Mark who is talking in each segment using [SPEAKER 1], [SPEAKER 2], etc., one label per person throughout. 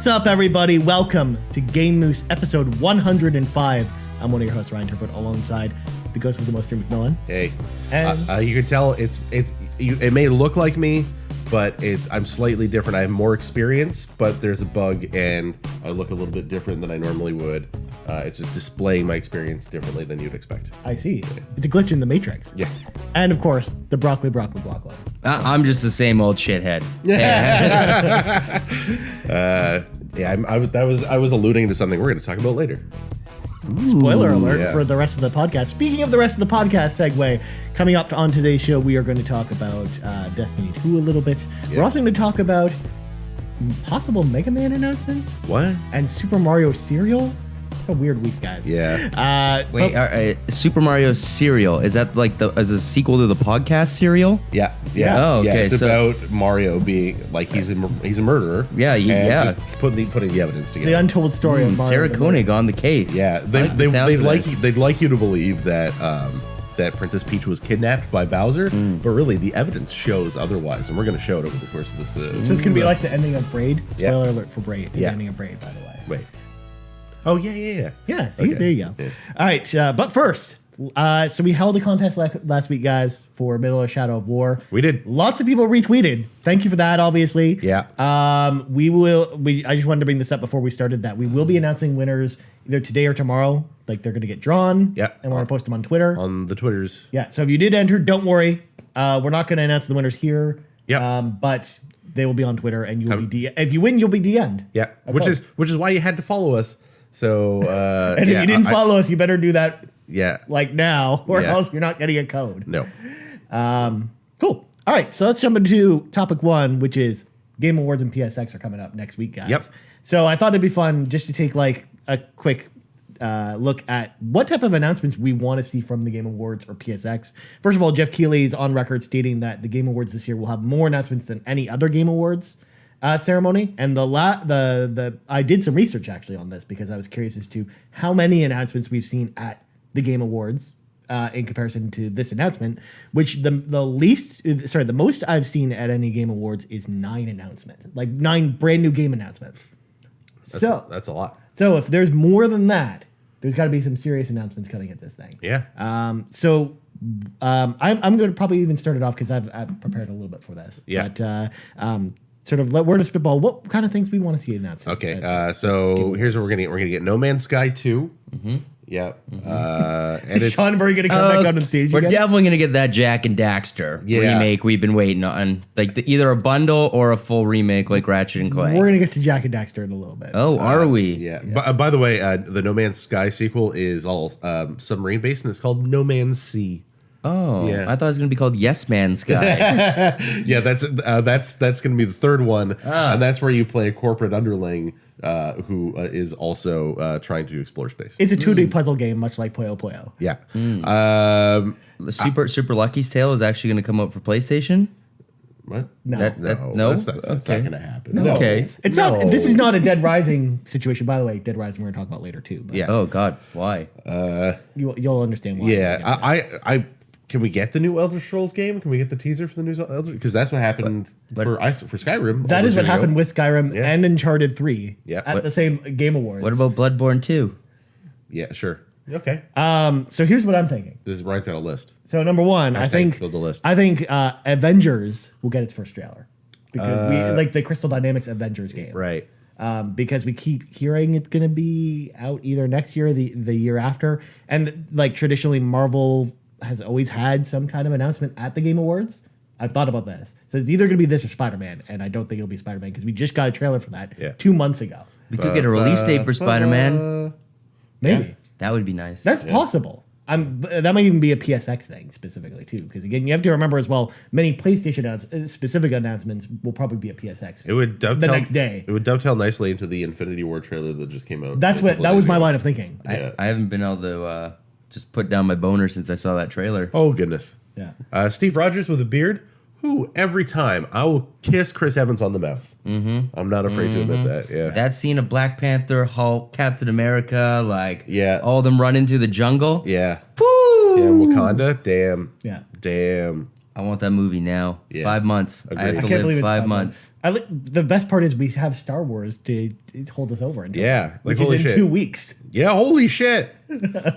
[SPEAKER 1] up, everybody? Welcome to Game Moose episode 105. I'm one of your hosts, Ryan Turfoot, alongside the ghost with the most, Drew McMillan.
[SPEAKER 2] Hey,
[SPEAKER 1] And
[SPEAKER 2] you can tell it may look like me, but I'm slightly different. I have more experience, but there's a bug, and I look a little bit different than I normally would. It's just displaying my experience differently than you'd expect.
[SPEAKER 1] I see. It's a glitch in the Matrix.
[SPEAKER 2] Yeah.
[SPEAKER 1] And of course, the Broccoli Broccoli.
[SPEAKER 3] I'm just the same old shithead.
[SPEAKER 2] I was alluding to something we're going to talk about later.
[SPEAKER 1] Spoiler alert for the rest of the podcast. Speaking of the rest of the podcast segue, coming up on today's show, we are going to talk about Destiny 2 a little bit. Yeah. We're also going to talk about possible Mega Man announcements.
[SPEAKER 2] What?
[SPEAKER 1] And Super Mario Serial. It's a weird week, guys.
[SPEAKER 2] Yeah.
[SPEAKER 3] Wait, Super Mario Serial, is that like as a sequel to the podcast Serial?
[SPEAKER 2] Yeah.
[SPEAKER 3] Oh, okay.
[SPEAKER 2] It's about Mario being like he's a murderer.
[SPEAKER 3] Yeah.
[SPEAKER 2] Just putting the evidence together.
[SPEAKER 1] The untold story of Mario.
[SPEAKER 3] Sarah Koenig on the case.
[SPEAKER 2] Yeah. They'd like you to believe that that Princess Peach was kidnapped by Bowser, but really the evidence shows otherwise, and we're going to show it over the course of this.
[SPEAKER 1] So it's going to be like the ending of Braid. Spoiler alert for Braid. The
[SPEAKER 2] Yeah.
[SPEAKER 1] ending of Braid, by the way.
[SPEAKER 2] Wait. Oh, yeah.
[SPEAKER 1] Yeah, see, there you go.
[SPEAKER 2] Yeah.
[SPEAKER 1] All right, but first, so we held a contest last week, guys, for Middle of Shadow of War.
[SPEAKER 2] We did.
[SPEAKER 1] Lots of people retweeted. Thank you for that, obviously.
[SPEAKER 2] Yeah.
[SPEAKER 1] I just wanted to bring this up before we started that we will be announcing winners either today or tomorrow. Like, they're going to get drawn.
[SPEAKER 2] Yeah.
[SPEAKER 1] And we're going to post them on Twitter.
[SPEAKER 2] On the Twitters.
[SPEAKER 1] Yeah, so if you did enter, don't worry. We're not going to announce the winners here.
[SPEAKER 2] Yeah.
[SPEAKER 1] But they will be on Twitter, and you will be if you win, you'll be DM'd.
[SPEAKER 2] Yeah. Which is why you had to follow us. So
[SPEAKER 1] and if you didn't follow us, you better do that.
[SPEAKER 2] Yeah.
[SPEAKER 1] Like now, or else you're not getting a code.
[SPEAKER 2] No.
[SPEAKER 1] Cool. All right, so let's jump into topic one, which is Game Awards and PSX are coming up next week, guys.
[SPEAKER 2] Yep.
[SPEAKER 1] So I thought it'd be fun just to take like a quick look at what type of announcements we want to see from the Game Awards or PSX. First of all, Jeff Keighley is on record stating that the Game Awards this year will have more announcements than any other Game Awards ceremony. And I did some research actually on this because I was curious as to how many announcements we've seen at the Game Awards in comparison to this announcement, which the most I've seen at any Game Awards is 9 announcements, like 9 brand new game announcements.
[SPEAKER 2] That's a lot.
[SPEAKER 1] So if there's more than that, there's got to be some serious announcements coming at this thing.
[SPEAKER 2] Yeah.
[SPEAKER 1] I'm going to probably even start it off because I've prepared a little bit for this.
[SPEAKER 2] Yeah.
[SPEAKER 1] But sort of word of spitball. What kind of things we want to see announced?
[SPEAKER 2] Okay. So here's what we're gonna get. We're gonna get No Man's Sky 2. Mm-hmm. Yeah. And
[SPEAKER 1] Is Sean Murray going to come back out on stage
[SPEAKER 3] We're
[SPEAKER 1] again?
[SPEAKER 3] definitely going to get that Jack and Daxter remake we've been waiting on. Like either a bundle or a full remake like Ratchet and Clank.
[SPEAKER 1] We're going to get to Jack and Daxter in a little bit.
[SPEAKER 3] Oh, are we?
[SPEAKER 2] Yeah. By the way, the No Man's Sky sequel is all submarine based, and it's called No Man's Sea.
[SPEAKER 3] Oh,
[SPEAKER 2] Yeah.
[SPEAKER 3] I thought it was going to be called Yes Man Sky.
[SPEAKER 2] Yeah, that's going to be the third one, and that's where you play a corporate underling who is also trying to explore space.
[SPEAKER 1] It's a 2D puzzle game, much like Puyo Puyo.
[SPEAKER 2] Yeah.
[SPEAKER 3] The Super Lucky's Tale is actually going to come out for PlayStation.
[SPEAKER 2] What?
[SPEAKER 1] No.
[SPEAKER 3] No?
[SPEAKER 2] That's not going to happen.
[SPEAKER 1] No.
[SPEAKER 2] No.
[SPEAKER 3] Okay.
[SPEAKER 1] It's not. This is not a Dead Rising situation. By the way, Dead Rising we're going to talk about later too. But
[SPEAKER 2] Yeah.
[SPEAKER 3] Oh God, why?
[SPEAKER 1] you'll understand why.
[SPEAKER 2] Yeah. I can we get the new Elder Scrolls game? Can we get the teaser for the new Elder? Because that's what happened for Skyrim.
[SPEAKER 1] That is what happened with Skyrim and Uncharted 3
[SPEAKER 2] Yeah.
[SPEAKER 1] at the same Game Awards.
[SPEAKER 3] What about Bloodborne 2?
[SPEAKER 2] Yeah, sure. Okay.
[SPEAKER 1] So here's what I'm thinking.
[SPEAKER 2] This is Ryan's got a list.
[SPEAKER 1] So number one, I think
[SPEAKER 2] build the list.
[SPEAKER 1] I think Avengers will get its first trailer because we like the Crystal Dynamics Avengers game,
[SPEAKER 2] Right.
[SPEAKER 1] Because we keep hearing it's going to be out either next year or the year after, and like traditionally Marvel has always had some kind of announcement at the Game Awards. I've thought about this, so it's either going to be this or Spider-Man, and I don't think it'll be Spider-Man because we just got a trailer for that 2 months ago.
[SPEAKER 3] We could get a release date for Spider-Man.
[SPEAKER 1] Maybe
[SPEAKER 3] That would be nice.
[SPEAKER 1] that's possible. That might even be a PSX thing specifically too, because again, you have to remember as well. Many PlayStation specific announcements will probably be a PSX.
[SPEAKER 2] It would dovetail
[SPEAKER 1] the next day.
[SPEAKER 2] It would dovetail nicely into the Infinity War trailer that just came out.
[SPEAKER 1] That was my line of thinking.
[SPEAKER 3] I haven't been able to just put down my boner since I saw that trailer.
[SPEAKER 2] Oh goodness.
[SPEAKER 1] Yeah.
[SPEAKER 2] Steve Rogers with a beard. Who every time I will kiss Chris Evans on the mouth. Mm-hmm. I'm not afraid to admit that. Yeah.
[SPEAKER 3] That scene of Black Panther, Hulk, Captain America, all of them run into the jungle.
[SPEAKER 2] Yeah.
[SPEAKER 3] Woo!
[SPEAKER 2] Yeah. Wakanda. Damn.
[SPEAKER 1] Yeah.
[SPEAKER 2] Damn.
[SPEAKER 3] I want that movie now.
[SPEAKER 2] Yeah.
[SPEAKER 3] 5 months.
[SPEAKER 2] Agreed.
[SPEAKER 3] I have
[SPEAKER 2] I
[SPEAKER 3] to
[SPEAKER 1] can't believe
[SPEAKER 3] live
[SPEAKER 1] it's
[SPEAKER 3] 5 months.
[SPEAKER 1] The best part is we have Star Wars to hold us over until
[SPEAKER 2] Yeah,
[SPEAKER 1] which
[SPEAKER 2] like, holy
[SPEAKER 1] is in
[SPEAKER 2] shit.
[SPEAKER 1] 2 weeks.
[SPEAKER 2] Yeah, holy shit.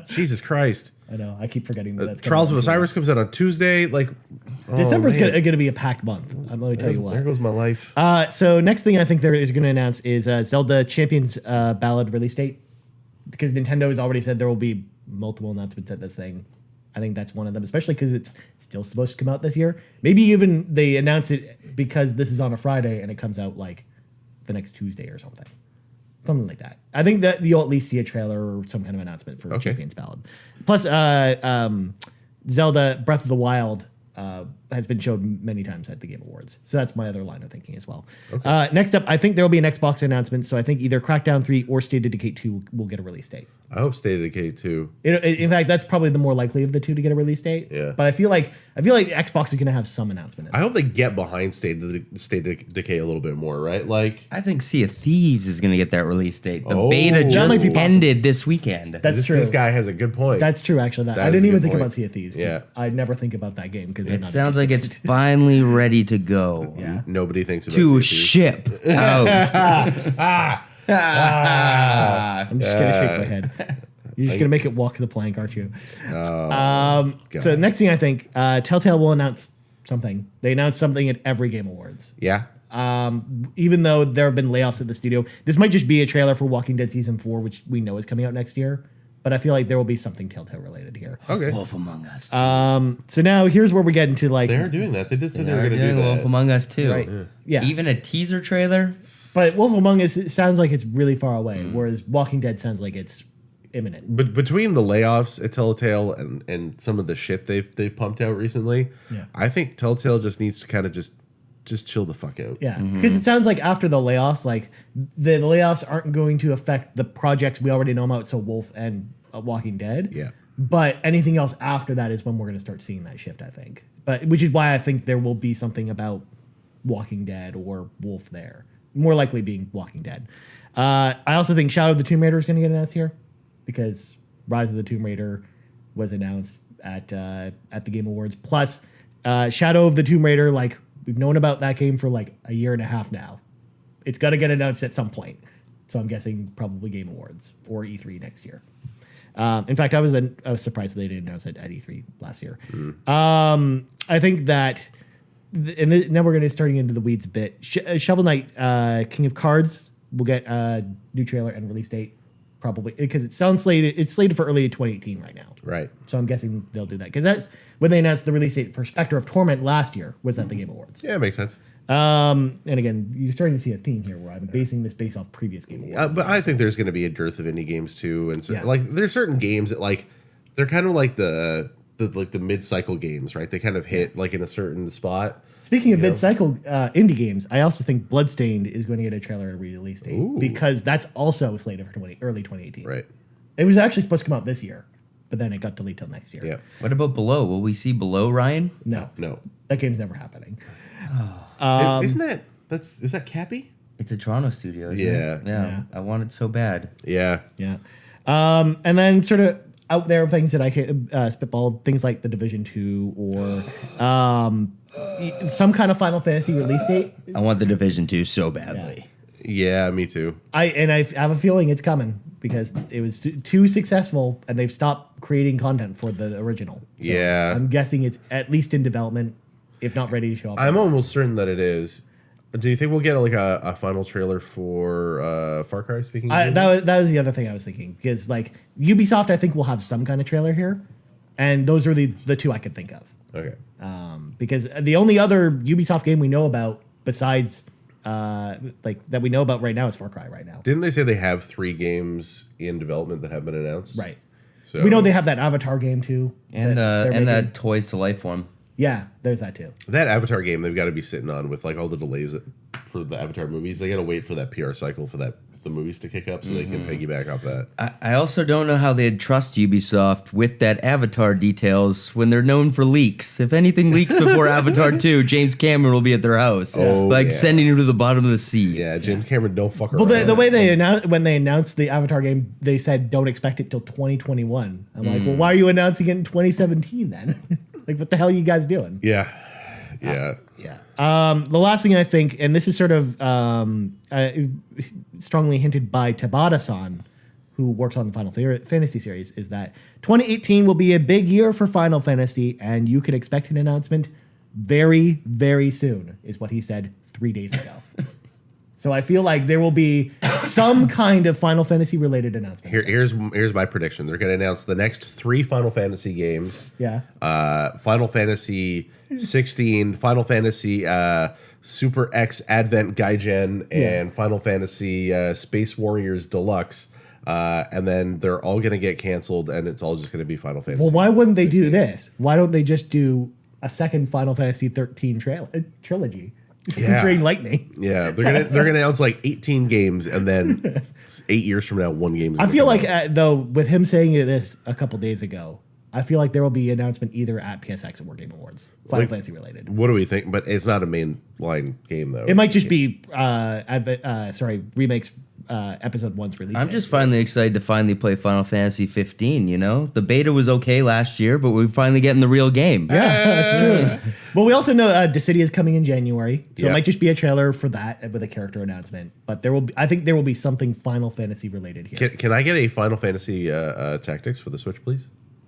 [SPEAKER 2] Jesus Christ.
[SPEAKER 1] I know. I keep forgetting that. That's
[SPEAKER 2] Trials of
[SPEAKER 1] coming out.
[SPEAKER 2] Osiris comes out on Tuesday. Like,
[SPEAKER 1] December's
[SPEAKER 2] man.
[SPEAKER 1] going to be a packed month. Let me tell you what.
[SPEAKER 2] There goes my life.
[SPEAKER 1] So next thing I think they're going to announce is Zelda Champions Ballad release date, because Nintendo has already said there will be multiple announcements at this thing. I think that's one of them, especially because it's still supposed to come out this year. Maybe even they announce it because this is on a Friday and it comes out like the next Tuesday or something. Something like that. I think that you'll at least see a trailer or some kind of announcement for Champions Ballad. Plus, Zelda Breath of the Wild has been showed many times at the Game Awards. So that's my other line of thinking as well. Next up, I think there will be an Xbox announcement. So I think either Crackdown 3 or State of Decay 2 will get a release date.
[SPEAKER 2] I hope State of Decay 2.
[SPEAKER 1] In fact, that's probably the more likely of the two to get a release date.
[SPEAKER 2] Yeah.
[SPEAKER 1] But I feel like Xbox is going to have some announcement.
[SPEAKER 2] I hope they get behind State of Decay a little bit more, right? Like,
[SPEAKER 3] I think Sea of Thieves is going to get that release date. The
[SPEAKER 2] Oh.
[SPEAKER 3] beta
[SPEAKER 2] That
[SPEAKER 3] just
[SPEAKER 1] might be possible.
[SPEAKER 3] ended this weekend.
[SPEAKER 1] That's true.
[SPEAKER 2] this guy has a good point.
[SPEAKER 1] That's true, actually.
[SPEAKER 2] That
[SPEAKER 1] I
[SPEAKER 2] is
[SPEAKER 1] didn't
[SPEAKER 2] a
[SPEAKER 1] even
[SPEAKER 2] good
[SPEAKER 1] think
[SPEAKER 2] point.
[SPEAKER 1] about Sea of Thieves. 'Cause
[SPEAKER 2] Yeah.
[SPEAKER 1] I never think about that game because
[SPEAKER 3] It sounds like it's finally ready to go.
[SPEAKER 1] Yeah.
[SPEAKER 2] Nobody thinks about
[SPEAKER 3] To
[SPEAKER 2] Sea of Thieves.
[SPEAKER 3] ship out.
[SPEAKER 1] I'm just going to shake my head. You're just going to make it walk the plank, aren't you?
[SPEAKER 2] God.
[SPEAKER 1] So next thing I think, Telltale will announce something. They announce something at every Game Awards.
[SPEAKER 2] Yeah.
[SPEAKER 1] Even though there have been layoffs at the studio, this might just be a trailer for Walking Dead Season 4, which we know is coming out next year. But I feel like there will be something Telltale related here.
[SPEAKER 2] Okay.
[SPEAKER 3] Wolf Among Us.
[SPEAKER 1] So now here's where we get into like...
[SPEAKER 2] They are doing that. They did say they were
[SPEAKER 3] They're
[SPEAKER 2] going to do
[SPEAKER 3] doing Wolf
[SPEAKER 2] that.
[SPEAKER 3] Among Us too.
[SPEAKER 1] Right. Yeah.
[SPEAKER 3] Even a teaser trailer.
[SPEAKER 1] But Wolf Among Us, it sounds like it's really far away, whereas Walking Dead sounds like it's imminent.
[SPEAKER 2] But between the layoffs at Telltale and some of the shit they've pumped out recently,
[SPEAKER 1] Yeah.
[SPEAKER 2] I think Telltale just needs to kind of just chill the fuck out.
[SPEAKER 1] Yeah, because it sounds like after the layoffs, like the layoffs aren't going to affect the projects we already know about, so Wolf and Walking Dead.
[SPEAKER 2] Yeah.
[SPEAKER 1] But anything else after that is when we're going to start seeing that shift, I think. But which is why I think there will be something about Walking Dead or Wolf there. More likely being Walking Dead. I also think Shadow of the Tomb Raider is going to get announced here because Rise of the Tomb Raider was announced at the Game Awards. Plus, Shadow of the Tomb Raider, like we've known about that game for like a year and a half now. It's got to get announced at some point. So I'm guessing probably Game Awards or E3 next year. In fact, I was surprised they didn't announce it at E3 last year. I think that, now we're going to starting into the weeds a bit. Shovel Knight, King of Cards will get a new trailer and release date probably because it's slated for early 2018 right now.
[SPEAKER 2] Right.
[SPEAKER 1] So I'm guessing they'll do that because that's when they announced the release date for Spectre of Torment last year was at the Game Awards.
[SPEAKER 2] Yeah, it makes sense.
[SPEAKER 1] And again, you're starting to see a theme here where I'm basing this based off previous Game Awards.
[SPEAKER 2] But I think there's going to be a dearth of indie games too, and so,
[SPEAKER 1] Yeah.
[SPEAKER 2] like there's certain games that like they're kind of like the mid-cycle games, right? They kind of hit like in a certain spot.
[SPEAKER 1] Speaking of mid-cycle indie games, I also think Bloodstained is going to get a trailer and release date
[SPEAKER 2] Ooh.
[SPEAKER 1] because that's also slated for early 2018.
[SPEAKER 2] Right.
[SPEAKER 1] It was actually supposed to come out this year, but then it got delayed till next year.
[SPEAKER 2] Yeah.
[SPEAKER 3] What about Below? Will we see Below, Ryan?
[SPEAKER 1] No,
[SPEAKER 2] No.
[SPEAKER 1] that game's never happening.
[SPEAKER 2] Isn't is that Cappy?
[SPEAKER 3] It's a Toronto studio, isn't
[SPEAKER 2] Yeah.
[SPEAKER 3] it? Yeah. I want it so bad.
[SPEAKER 2] Yeah.
[SPEAKER 1] Yeah. And then sort of out there things that I can spitball, things like The Division 2 or some kind of Final Fantasy release date.
[SPEAKER 3] I want The Division 2 so badly.
[SPEAKER 2] Yeah, me too.
[SPEAKER 1] I have a feeling it's coming because it was too successful and they've stopped creating content for the original. So
[SPEAKER 2] Yeah.
[SPEAKER 1] I'm guessing it's at least in development, if not ready to show up.
[SPEAKER 2] I'm almost certain that it is. Do you think we'll get like a final trailer for Far Cry? Speaking of
[SPEAKER 1] that was the other thing I was thinking because like Ubisoft, I think will have some kind of trailer here, and those are the two I could think of.
[SPEAKER 2] Okay.
[SPEAKER 1] Because the only other Ubisoft game we know about besides like that we know about right now is Far Cry right now.
[SPEAKER 2] Didn't they say they have 3 games in development that have been announced?
[SPEAKER 1] Right.
[SPEAKER 2] So
[SPEAKER 1] We know they have that Avatar game too.
[SPEAKER 3] And
[SPEAKER 1] they're
[SPEAKER 3] and
[SPEAKER 1] making.
[SPEAKER 3] that Toys to Life one.
[SPEAKER 1] Yeah, there's that too.
[SPEAKER 2] that Avatar game they've got to be sitting on with like all the delays for the Avatar movies. They got to wait for that PR cycle for the movies to kick up so they can piggyback off that.
[SPEAKER 3] I also don't know how they'd trust Ubisoft with that Avatar details when they're known for leaks. If anything leaks before Avatar 2, James Cameron will be at their house.
[SPEAKER 2] Oh,
[SPEAKER 3] like
[SPEAKER 2] yeah.
[SPEAKER 3] sending him to the bottom of the sea.
[SPEAKER 2] Yeah, James Cameron don't fuck
[SPEAKER 1] Well,
[SPEAKER 2] around.
[SPEAKER 1] the way they announced when they announced the Avatar game, they said don't expect it till 2021. I'm like, well, why are you announcing it in 2017 then? Like, what the hell are you guys doing?
[SPEAKER 2] Yeah. Yeah.
[SPEAKER 1] The last thing I think, and this is sort of strongly hinted by Tabata-san, who works on the Final Fantasy series, is that 2018 will be a big year for Final Fantasy, and you can expect an announcement very, very soon, is what he said 3 days ago. So I feel like there will be some kind of Final Fantasy related announcement.
[SPEAKER 2] Here's my prediction. They're going to announce the next 3 Final Fantasy games.
[SPEAKER 1] Yeah.
[SPEAKER 2] Final Fantasy 16, Final Fantasy Super X Advent Gaijin, and Final Fantasy Space Warriors Deluxe. And then they're all going to get canceled, and it's all just going to be Final Fantasy.
[SPEAKER 1] Well, why wouldn't they do this? Why don't they just do a second Final Fantasy 13 trilogy? Featuring Lightning.
[SPEAKER 2] Yeah, they're gonna announce like 18 games, and then 8 years from now, one game's.
[SPEAKER 1] I feel like though, with him saying this a couple days ago, I feel like there will be an announcement either at PSX or Game Awards, Final Fantasy related.
[SPEAKER 2] What do we think? But it's not a mainline game though.
[SPEAKER 1] It might just be remakes. Episode 1's release.
[SPEAKER 3] I'm just finally excited to finally play Final Fantasy 15, you know? The beta was okay last year, but we're finally getting the real game.
[SPEAKER 1] Yeah, that's true. Well, we also know Dissidia is coming in January, so it might just be a trailer for that with a character announcement. But I think there will be something Final Fantasy related here.
[SPEAKER 2] Can I get a Final Fantasy Tactics for the Switch, please?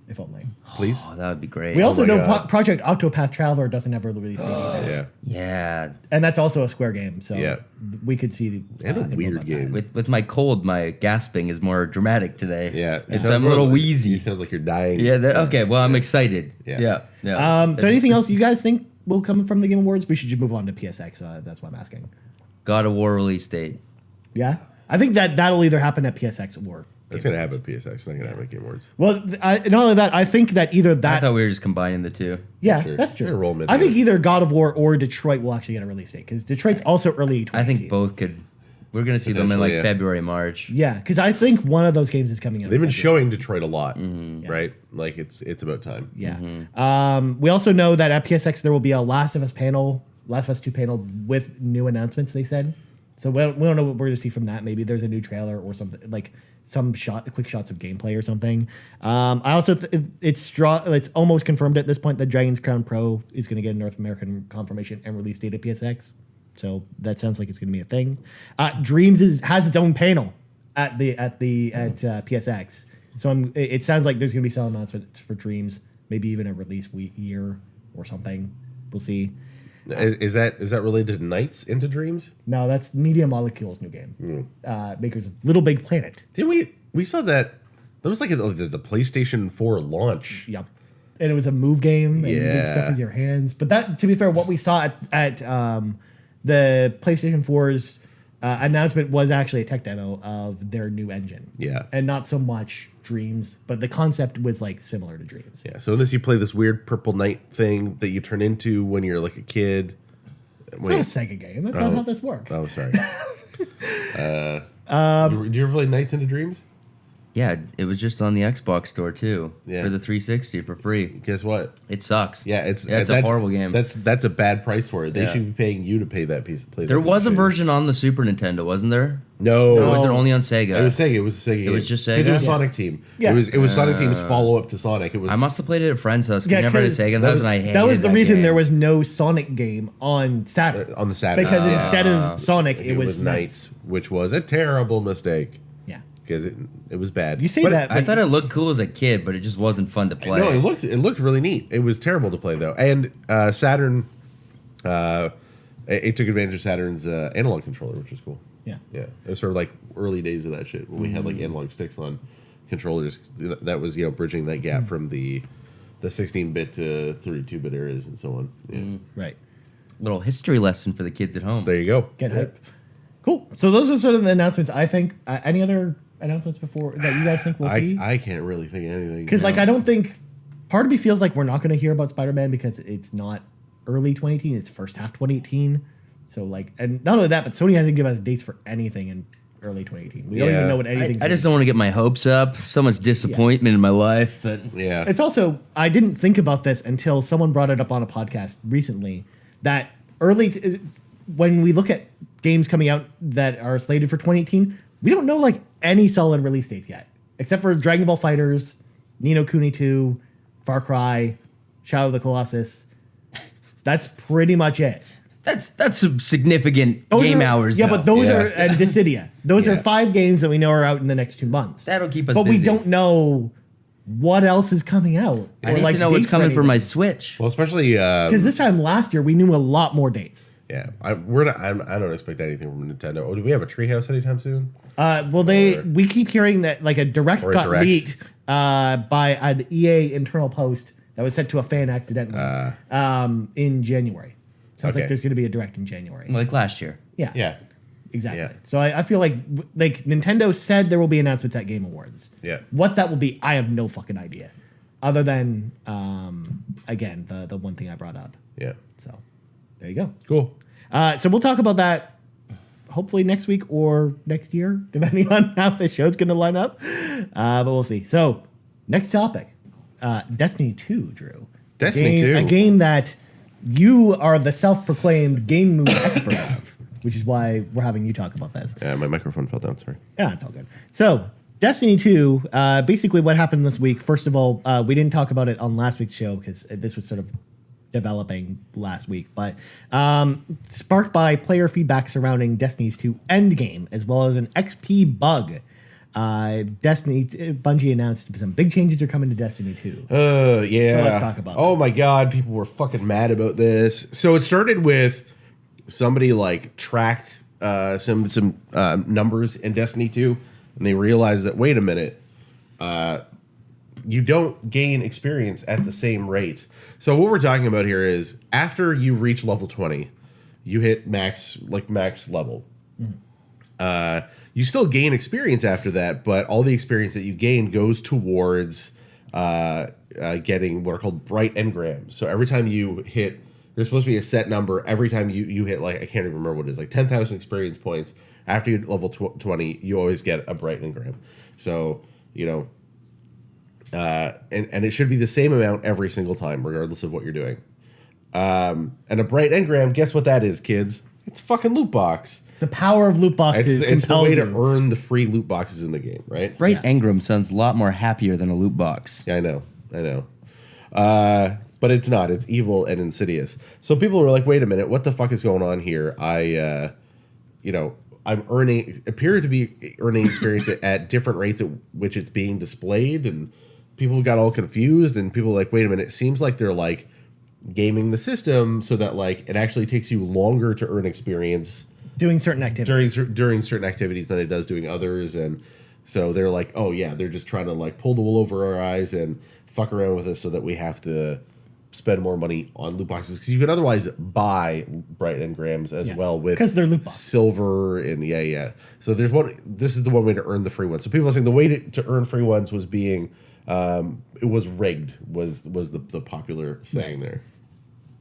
[SPEAKER 1] If only.
[SPEAKER 2] Please.
[SPEAKER 3] Oh, that would be great.
[SPEAKER 1] We also know
[SPEAKER 2] God.
[SPEAKER 1] Project Octopath Traveler doesn't have a release date either.
[SPEAKER 3] Yeah.
[SPEAKER 1] And that's also a Square game, so we could see
[SPEAKER 2] And a
[SPEAKER 1] info
[SPEAKER 2] weird
[SPEAKER 1] about
[SPEAKER 2] game.
[SPEAKER 1] that.
[SPEAKER 3] With my cold, my gasping is more dramatic today.
[SPEAKER 2] Yeah.
[SPEAKER 3] I'm a little wheezy.
[SPEAKER 2] It sounds like you're dying.
[SPEAKER 3] Yeah, okay, well, I'm excited.
[SPEAKER 2] Yeah.
[SPEAKER 3] Yeah.
[SPEAKER 1] So anything else you guys think will come from the Game Awards? We should just move on to PSX. That's what I'm asking.
[SPEAKER 3] God of War release date.
[SPEAKER 1] Yeah? I think that'll either happen at PSX or...
[SPEAKER 2] It's going to happen at PSX. It's not going to happen at Game Awards.
[SPEAKER 1] Well, not only that, I think that either that...
[SPEAKER 3] I thought we were just combining the two.
[SPEAKER 1] Yeah,
[SPEAKER 2] Sure.
[SPEAKER 1] that's true.
[SPEAKER 2] Enrollment
[SPEAKER 1] I think
[SPEAKER 2] is-
[SPEAKER 1] either God of War or Detroit will actually get a release date, because Detroit's also early 2018.
[SPEAKER 3] I think both could. We're going to see them in like
[SPEAKER 2] Potentially, yeah.
[SPEAKER 3] February, March.
[SPEAKER 1] Yeah, because I think one of those games is coming out.
[SPEAKER 2] They've been
[SPEAKER 1] in
[SPEAKER 2] showing Detroit a lot,
[SPEAKER 3] Mm-hmm.
[SPEAKER 2] right? Like it's about time.
[SPEAKER 1] Yeah. We also know that at PSX there will be a Last of Us 2 panel with new announcements, they said. So we don't know what we're going to see from that. Maybe there's a new trailer or something, like some quick shots of gameplay or something. I also it's almost confirmed at this point that Dragon's Crown Pro is going to get a North American confirmation and release date at PSX. So that sounds like it's going to be a thing. Dreams has its own panel at PSX. So it sounds like there's going to be some announcements for Dreams, maybe even a release year or something. We'll see.
[SPEAKER 2] Is that related to Nights into Dreams?
[SPEAKER 1] No, that's Media Molecule's new game. Makers of Little Big Planet.
[SPEAKER 2] Didn't we saw that? That was like the PlayStation 4 launch.
[SPEAKER 1] Yep. And it was a move game, and you did
[SPEAKER 2] Yeah.
[SPEAKER 1] stuff with your hands. But that, to be fair, what we saw at the PlayStation 4's announcement was actually a tech demo of their new engine.
[SPEAKER 2] Yeah.
[SPEAKER 1] And not so much Dreams, but the concept was like similar to Dreams.
[SPEAKER 2] Yeah. So in this, you play this weird purple knight thing that you turn into when you're like a kid.
[SPEAKER 1] It's not a Sega game. That's not how this works.
[SPEAKER 2] Oh, sorry. Did you ever play Nights into Dreams?
[SPEAKER 3] Yeah, it was just on the Xbox store too.
[SPEAKER 2] Yeah.
[SPEAKER 3] For the 360 for free.
[SPEAKER 2] Guess what?
[SPEAKER 3] It sucks.
[SPEAKER 2] Yeah, it's
[SPEAKER 3] a horrible game.
[SPEAKER 2] That's a bad price for it. They
[SPEAKER 3] Yeah.
[SPEAKER 2] should be paying you to play that piece.
[SPEAKER 3] There was a version on the Super Nintendo, wasn't there?
[SPEAKER 2] No,
[SPEAKER 3] Or was it only on Sega?
[SPEAKER 2] It was Sega. It was a Sega. Game.
[SPEAKER 3] It was just
[SPEAKER 2] Because it
[SPEAKER 3] Sega?
[SPEAKER 2] was
[SPEAKER 3] Yeah.
[SPEAKER 2] Sonic Team.
[SPEAKER 1] Yeah.
[SPEAKER 2] It was Sonic Team's follow up to Sonic. It was.
[SPEAKER 3] I must have played it at a friend's house. We
[SPEAKER 1] Yeah,
[SPEAKER 3] never had a
[SPEAKER 1] 'cause
[SPEAKER 3] Sega in the house, and I hated
[SPEAKER 1] that was the
[SPEAKER 3] that
[SPEAKER 1] reason
[SPEAKER 3] game.
[SPEAKER 1] there was no Sonic game on Saturn.
[SPEAKER 2] on the Saturn.
[SPEAKER 1] Because
[SPEAKER 2] Yeah.
[SPEAKER 1] instead of Sonic,
[SPEAKER 2] it
[SPEAKER 1] it
[SPEAKER 2] was
[SPEAKER 1] was
[SPEAKER 2] Knights, which was a terrible mistake
[SPEAKER 1] Yeah.
[SPEAKER 2] because it was bad.
[SPEAKER 1] You say
[SPEAKER 2] But-
[SPEAKER 1] that.
[SPEAKER 3] I thought it looked cool as a kid, but it just wasn't fun to play.
[SPEAKER 2] No, it looked really neat. It was terrible to play though, and Saturn, it took advantage of Saturn's analog controller, which was cool.
[SPEAKER 1] Yeah.
[SPEAKER 2] Yeah, it was sort of like early days of that shit when we had like analog sticks on controllers. That was bridging that gap from the 16-bit to 32-bit eras and so on. Yeah.
[SPEAKER 1] Right.
[SPEAKER 3] Little history lesson for the kids at home.
[SPEAKER 2] There you go.
[SPEAKER 1] Get hype. Cool. So those are sort of the announcements. I think any other announcements before that you guys think we'll see?
[SPEAKER 2] I can't really think of anything.
[SPEAKER 1] Because I don't think part of me feels like we're not going to hear about Spider-Man because it's not early 2018. It's first half 2018. So and not only that, but Sony hasn't given us dates for anything in early 2018. We don't even know what anything.
[SPEAKER 3] I just don't want to get my hopes up. So much disappointment in my life that
[SPEAKER 2] Yeah.
[SPEAKER 1] It's also, I didn't think about this until someone brought it up on a podcast recently, that when we look at games coming out that are slated for 2018, we don't know any solid release dates yet, except for Dragon Ball FighterZ, Ni no Kuni 2, Far Cry, Shadow of the Colossus. That's pretty much it.
[SPEAKER 3] That's some significant
[SPEAKER 1] Those
[SPEAKER 3] game
[SPEAKER 1] are-
[SPEAKER 3] hours.
[SPEAKER 1] Yeah,
[SPEAKER 3] though.
[SPEAKER 1] but those are and Dissidia. Those are
[SPEAKER 2] Yeah.
[SPEAKER 1] 5 games that we know are out in the next 2 months.
[SPEAKER 3] That'll keep us
[SPEAKER 1] But
[SPEAKER 3] busy.
[SPEAKER 1] we don't know what else is coming out.
[SPEAKER 3] I need to know what's coming for my Switch.
[SPEAKER 2] Well, especially
[SPEAKER 1] Because this time last year we knew a lot more dates.
[SPEAKER 2] yeah, I don't expect anything from Nintendo. Oh, do we have a Treehouse anytime soon?
[SPEAKER 1] We keep hearing that like a direct
[SPEAKER 2] Or a
[SPEAKER 1] got
[SPEAKER 2] direct.
[SPEAKER 1] leaked by an EA internal post that was sent to a fan accidentally in January. Sounds like
[SPEAKER 2] Okay.
[SPEAKER 1] there's going to be a direct in January.
[SPEAKER 3] Like last year.
[SPEAKER 1] Yeah,
[SPEAKER 2] Yeah,
[SPEAKER 1] exactly.
[SPEAKER 2] Yeah.
[SPEAKER 1] So I feel like Nintendo said there will be announcements at Game Awards.
[SPEAKER 2] yeah.
[SPEAKER 1] What that will be, I have no fucking idea. Other than again the one thing I brought up.
[SPEAKER 2] Yeah.
[SPEAKER 1] So there you go.
[SPEAKER 2] Cool.
[SPEAKER 1] So we'll talk about that hopefully next week or next year, depending on how the show's going to line up. But we'll see. So next topic, Destiny 2, Drew.
[SPEAKER 2] Destiny 2.
[SPEAKER 1] A game that you are the self-proclaimed game mood expert of, which is why we're having you talk about this.
[SPEAKER 2] Yeah, my microphone fell down. Sorry.
[SPEAKER 1] Yeah, it's all good. So, Destiny 2, basically what happened this week, first of all, we didn't talk about it on last week's show because this was sort of developing last week, but sparked by player feedback surrounding Destiny's 2 Endgame, as well as an XP bug. Bungie announced some big changes are coming to Destiny 2.
[SPEAKER 2] Yeah.
[SPEAKER 1] So let's talk about
[SPEAKER 2] Oh
[SPEAKER 1] that.
[SPEAKER 2] my god, people were fucking mad about this. So it started with somebody like tracked some numbers in Destiny 2, and they realized that wait a minute, you don't gain experience at the same rate. So what we're talking about here is after you reach level 20, you hit max level. You still gain experience after that, but all the experience that you gain goes towards getting what are called bright engrams. So every time you hit, there's supposed to be a set number. Every time you hit, like, I can't even remember what it is, like 10,000 experience points. After you hit level 20, you always get a bright engram. So, you know, and it should be the same amount every single time, regardless of what you're doing. And a bright engram, guess what that is, kids? It's a fucking loot box.
[SPEAKER 1] The power of loot boxes
[SPEAKER 2] It's the
[SPEAKER 1] compels
[SPEAKER 2] way to
[SPEAKER 1] you.
[SPEAKER 2] earn the free loot boxes in the game, right?
[SPEAKER 3] Bright Engram sounds a lot more happier than a loot box.
[SPEAKER 2] Yeah, I know. But it's not. It's evil and insidious. So people were like, wait a minute, what the fuck is going on here? I'm appear to be earning experience at different rates at which it's being displayed, and people got all confused, and people were like, wait a minute, it seems like they're like gaming the system so that like it actually takes you longer to earn experience
[SPEAKER 1] Doing certain activities.
[SPEAKER 2] during certain activities than it does doing others. And so they're like, oh yeah, they're just trying to like pull the wool over our eyes and fuck around with us so that we have to spend more money on loot boxes, because you could otherwise buy bright engrams as well with
[SPEAKER 1] 'Cause they're loot boxes.
[SPEAKER 2] silver and so this is the one way to earn the free ones. So people are saying the way to earn free ones was being it was rigged was the popular saying there.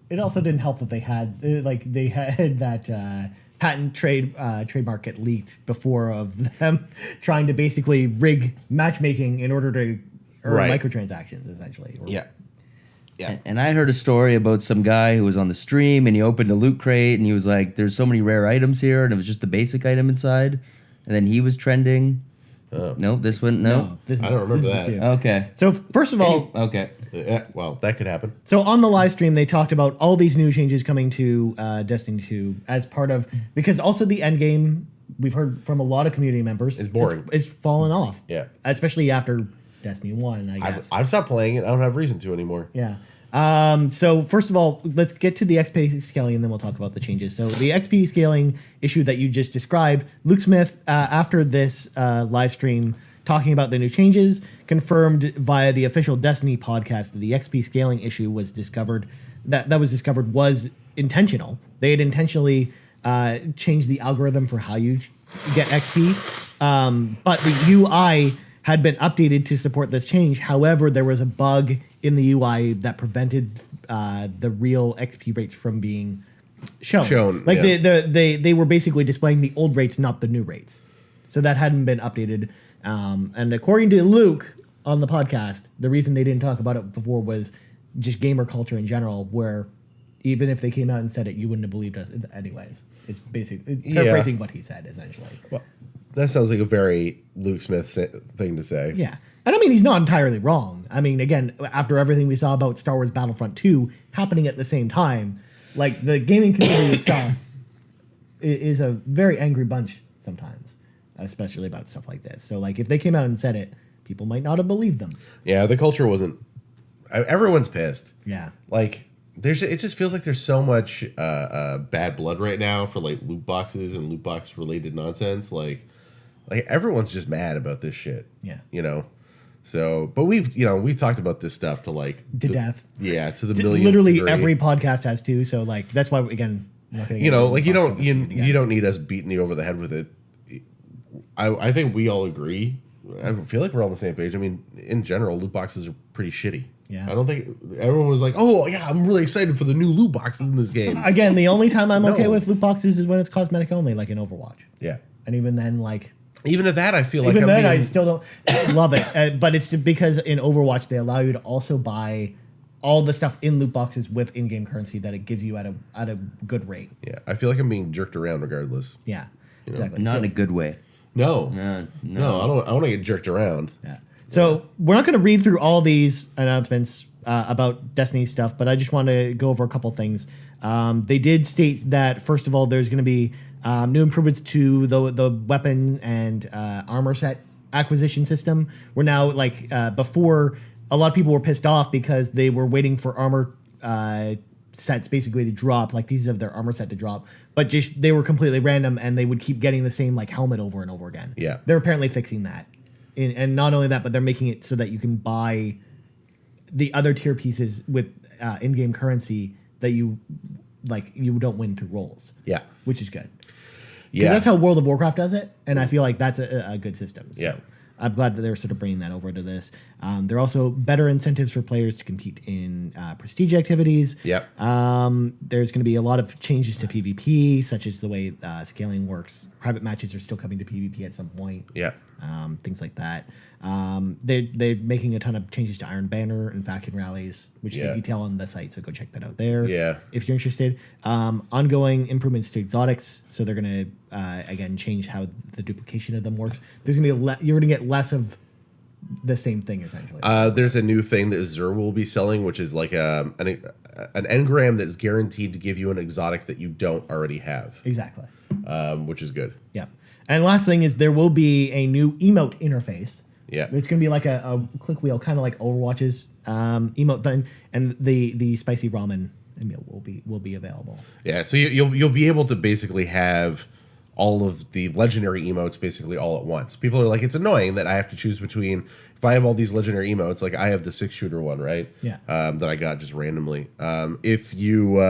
[SPEAKER 1] It also didn't help that they had that patent trademark get leaked before of them trying to basically rig matchmaking in order to earn microtransactions, essentially.
[SPEAKER 2] Yeah.
[SPEAKER 3] And I heard a story about some guy who was on the stream and he opened a loot crate and he was like, there's so many rare items here, and it was just a basic item inside. And then he was trending. No, this one, no.
[SPEAKER 1] This is-
[SPEAKER 2] I don't remember
[SPEAKER 1] this is
[SPEAKER 2] that.
[SPEAKER 1] too.
[SPEAKER 3] Okay.
[SPEAKER 1] So first of all,
[SPEAKER 3] Okay.
[SPEAKER 2] Yeah, well, that could happen.
[SPEAKER 1] so on the live stream, they talked about all these new changes coming to Destiny 2 as part of, because also the end game, we've heard from a lot of community members,
[SPEAKER 2] It's boring.
[SPEAKER 1] It's fallen off.
[SPEAKER 2] Yeah.
[SPEAKER 1] Especially after Destiny 1, I guess.
[SPEAKER 2] I've stopped playing it. I don't have reason to anymore.
[SPEAKER 1] Yeah. So first of all, let's get to the XP scaling, and then we'll talk about the changes. So the XP scaling issue that you just described, Luke Smith, after this live stream talking about the new changes, confirmed via the official Destiny podcast that the XP scaling issue was discovered. That was discovered was intentional. They had intentionally changed the algorithm for how you get XP, but the UI had been updated to support this change. However, there was a bug in the UI that prevented the real XP rates from being shown. Like they were basically displaying the old rates, not the new rates. So that hadn't been updated. And according to Luke on the podcast, the reason they didn't talk about it before was just gamer culture in general, where even if they came out and said it, you wouldn't have believed us anyways. It's basically paraphrasing what he said, essentially.
[SPEAKER 2] Well, that sounds like a very Luke Smith thing to say.
[SPEAKER 1] Yeah. And I mean, he's not entirely wrong. I mean, again, after everything we saw about Star Wars Battlefront 2 happening at the same time, like the gaming community itself is a very angry bunch sometimes, especially about stuff like this. So like if they came out and said it, people might not have believed them.
[SPEAKER 2] Yeah, the culture wasn't. Everyone's pissed.
[SPEAKER 1] Yeah.
[SPEAKER 2] Like it just feels like there's so much bad blood right now for like loot boxes and loot box related nonsense. Like everyone's just mad about this shit.
[SPEAKER 1] Yeah.
[SPEAKER 2] You know. So, but we've talked about this stuff to like
[SPEAKER 1] death.
[SPEAKER 2] Yeah, to the million.
[SPEAKER 1] Literally
[SPEAKER 2] degree.
[SPEAKER 1] every podcast has to. So like that's why again, I'm not gonna
[SPEAKER 2] you know,
[SPEAKER 1] get
[SPEAKER 2] like you
[SPEAKER 1] into
[SPEAKER 2] don't need us beating you over the head with it. I think we all agree. I feel like we're all on the same page. I mean, in general, loot boxes are pretty shitty.
[SPEAKER 1] Yeah.
[SPEAKER 2] I don't think everyone was like, "Oh yeah, I'm really excited for the new loot boxes in this game."
[SPEAKER 1] Again, the only time I'm okay
[SPEAKER 2] No.
[SPEAKER 1] with loot boxes is when it's cosmetic only, like in Overwatch.
[SPEAKER 2] Yeah.
[SPEAKER 1] And even then, like.
[SPEAKER 2] Even at that, I feel like
[SPEAKER 1] Even then, I
[SPEAKER 2] being-
[SPEAKER 1] still don't love it. But it's just because in Overwatch, they allow you to also buy all the stuff in loot boxes with in-game currency that it gives you at a good rate.
[SPEAKER 2] Yeah, I feel like I'm being jerked around regardless.
[SPEAKER 1] Yeah, exactly.
[SPEAKER 3] Not
[SPEAKER 1] So-
[SPEAKER 3] in a good way.
[SPEAKER 2] No,
[SPEAKER 3] No.
[SPEAKER 2] I don't. I want to get jerked around.
[SPEAKER 1] Yeah. So we're not going to read through all these announcements about Destiny stuff, but I just want to go over a couple things. They did state that first of all, there's going to be new improvements to the weapon and armor set acquisition system. We're now like before, a lot of people were pissed off because they were waiting for armor sets basically to drop, like pieces of their armor set to drop, but just they were completely random and they would keep getting the same like helmet over and over again.
[SPEAKER 2] Yeah.
[SPEAKER 1] They're apparently fixing that. And not only that, but they're making it so that you can buy the other tier pieces with in-game currency that you don't win through rolls.
[SPEAKER 2] Yeah,
[SPEAKER 1] Which is good. 'Cause
[SPEAKER 2] yeah.
[SPEAKER 1] that's how World of Warcraft does it, and I feel like that's a good system. So
[SPEAKER 2] Yeah.
[SPEAKER 1] I'm glad that they're sort of bringing that over to this. There are also better incentives for players to compete in prestige activities.
[SPEAKER 2] Yep.
[SPEAKER 1] There's going to be a lot of changes to PvP, such as the way scaling works. Private matches are still coming to PvP at some point.
[SPEAKER 2] Yeah.
[SPEAKER 1] Things like that. They're making a ton of changes to Iron Banner and faction rallies, which
[SPEAKER 2] Yeah.
[SPEAKER 1] they detail on the site. So go check that out there.
[SPEAKER 2] Yeah.
[SPEAKER 1] If you're interested. Ongoing improvements to exotics. So they're going to again change how the duplication of them works. There's going to be you're going to get less of the same thing essentially.
[SPEAKER 2] There's a new thing that Zur will be selling, which is like an engram that's guaranteed to give you an exotic that you don't already have,
[SPEAKER 1] Exactly.
[SPEAKER 2] which is good.
[SPEAKER 1] Yeah. And last thing is there will be a new emote interface.
[SPEAKER 2] Yeah.
[SPEAKER 1] It's going to be like a click wheel, kind of like Overwatch's emote button, and the spicy ramen emote will be available.
[SPEAKER 2] Yeah, so you'll be able to basically have all of the legendary emotes basically all at once. People are like, it's annoying that I have to choose between, if I have all these legendary emotes, like I have the 6-shooter one, right?
[SPEAKER 1] Yeah.
[SPEAKER 2] That I got just randomly. If you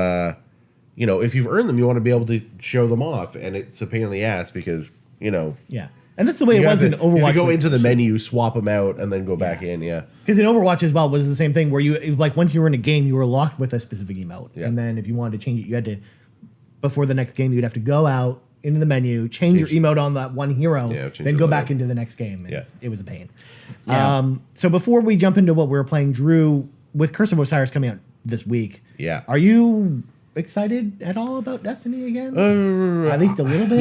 [SPEAKER 2] if you've earned them, you want to be able to show them off, and it's a pain in the ass because
[SPEAKER 1] Yeah. And that's the way it
[SPEAKER 2] you
[SPEAKER 1] was
[SPEAKER 2] have
[SPEAKER 1] in
[SPEAKER 2] to-
[SPEAKER 1] Overwatch.
[SPEAKER 2] If you go into the menu, swap them out, and then go back in. Yeah.
[SPEAKER 1] Because in Overwatch as well was the same thing where it was like once you were in a game, you were locked with a specific emote.
[SPEAKER 2] Yeah.
[SPEAKER 1] And then if you wanted to change it, you had to, before the next game, you'd have to go out into the menu, change your emote on that one hero,
[SPEAKER 2] Yeah, change
[SPEAKER 1] then
[SPEAKER 2] your
[SPEAKER 1] go
[SPEAKER 2] logo.
[SPEAKER 1] back into the next game. And
[SPEAKER 2] Yeah.
[SPEAKER 1] it was a pain.
[SPEAKER 3] Yeah.
[SPEAKER 1] So before we jump into what we were playing, Drew, with Curse of Osiris coming out this week,
[SPEAKER 2] Yeah.
[SPEAKER 1] are you excited at all about Destiny again? At least a little bit?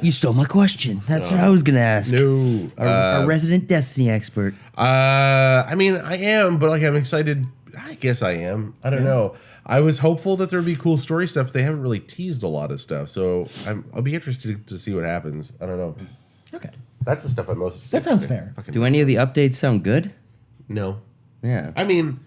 [SPEAKER 3] You stole my question. That's what I was gonna ask.
[SPEAKER 2] No.
[SPEAKER 3] Our resident Destiny expert.
[SPEAKER 2] I mean, I am, but like I'm excited. I guess I am. I don't know. I was hopeful that there'd be cool story stuff. But they haven't really teased a lot of stuff, so I'll be interested to see what happens. I don't know.
[SPEAKER 1] Okay.
[SPEAKER 2] That's the stuff I'm most.
[SPEAKER 1] That sounds fair.
[SPEAKER 2] Fucking
[SPEAKER 3] Do any of the updates sound good?
[SPEAKER 2] no.
[SPEAKER 3] Yeah.
[SPEAKER 2] I mean,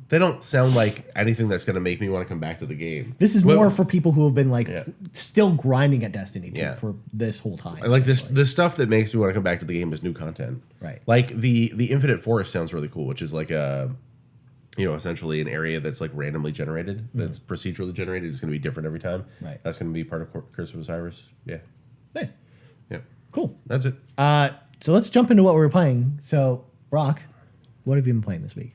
[SPEAKER 2] they don't sound like anything that's going to make me want to come back to the game.
[SPEAKER 1] This is
[SPEAKER 2] Well,
[SPEAKER 1] more for people who have been like
[SPEAKER 2] Yeah.
[SPEAKER 1] still grinding at Destiny too,
[SPEAKER 2] Yeah.
[SPEAKER 1] for this whole time.
[SPEAKER 2] I like this. The stuff that makes me want to come back to the game is new content.
[SPEAKER 1] Right.
[SPEAKER 2] Like the Infinite Forest sounds really cool, which is like a, essentially an area that's like randomly generated, that's procedurally generated. It's going to be different every time.
[SPEAKER 1] Right.
[SPEAKER 2] That's going to be part of Curse of Osiris. Yeah.
[SPEAKER 1] Nice.
[SPEAKER 2] Yeah.
[SPEAKER 1] Cool.
[SPEAKER 2] That's it.
[SPEAKER 1] So let's jump into what we were playing. So, Brock, what have you been playing this week?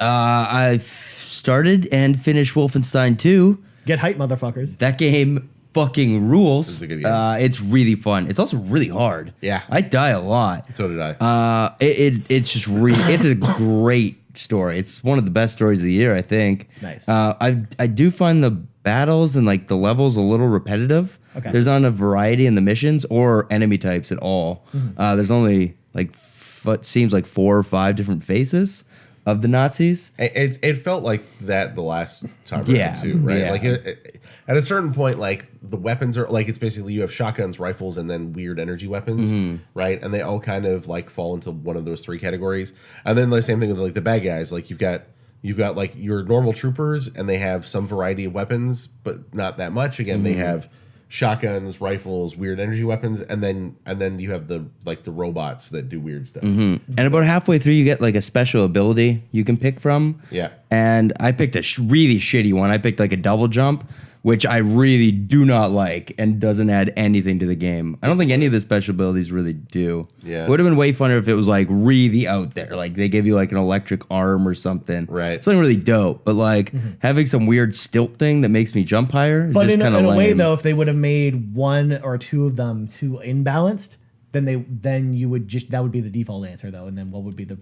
[SPEAKER 3] I started and finished Wolfenstein 2.
[SPEAKER 1] Get hype, motherfuckers.
[SPEAKER 3] That game fucking rules.
[SPEAKER 2] This is a good game.
[SPEAKER 3] It's really fun. It's also really hard.
[SPEAKER 2] Yeah.
[SPEAKER 3] I die a lot.
[SPEAKER 2] So did I.
[SPEAKER 3] It's just it's a great story. It's one of the best stories of the year, I think.
[SPEAKER 1] Nice.
[SPEAKER 3] I do find the battles and like the levels a little repetitive.
[SPEAKER 1] Okay.
[SPEAKER 3] There's not a variety in the missions or enemy types at all. There's only like what seems like 4 or 5 different faces. of the Nazis.
[SPEAKER 2] It felt like that the last time
[SPEAKER 3] Yeah,
[SPEAKER 2] around too, right?
[SPEAKER 3] yeah.
[SPEAKER 2] Like at a certain point, like the weapons are like it's basically you have shotguns, rifles, and then weird energy weapons, right? And they all kind of like fall into one of those three categories. And then the same thing with like the bad guys. Like you've got like your normal troopers, and they have some variety of weapons, but not that much. Again, they have shotguns, rifles, weird energy weapons, and then you have the robots that do weird stuff.
[SPEAKER 3] And about halfway through, you get like a special ability you can pick from.
[SPEAKER 2] Yeah.
[SPEAKER 3] And I picked a really shitty one. I picked like a double jump, which I really do not like and doesn't add anything to the game. I don't think any of the special abilities really do.
[SPEAKER 2] Yeah.
[SPEAKER 3] It would have been way funner if it was like really out there. Like they gave you like an electric arm or something.
[SPEAKER 2] Right.
[SPEAKER 3] Something really dope. But like having some weird stilt thing that makes me jump higher is
[SPEAKER 1] But
[SPEAKER 3] just
[SPEAKER 1] in
[SPEAKER 3] kind of
[SPEAKER 1] a
[SPEAKER 3] lame.
[SPEAKER 1] way, though, if they would have made one or two of them too imbalanced, then you would just that would be the default answer, though. And then what would be the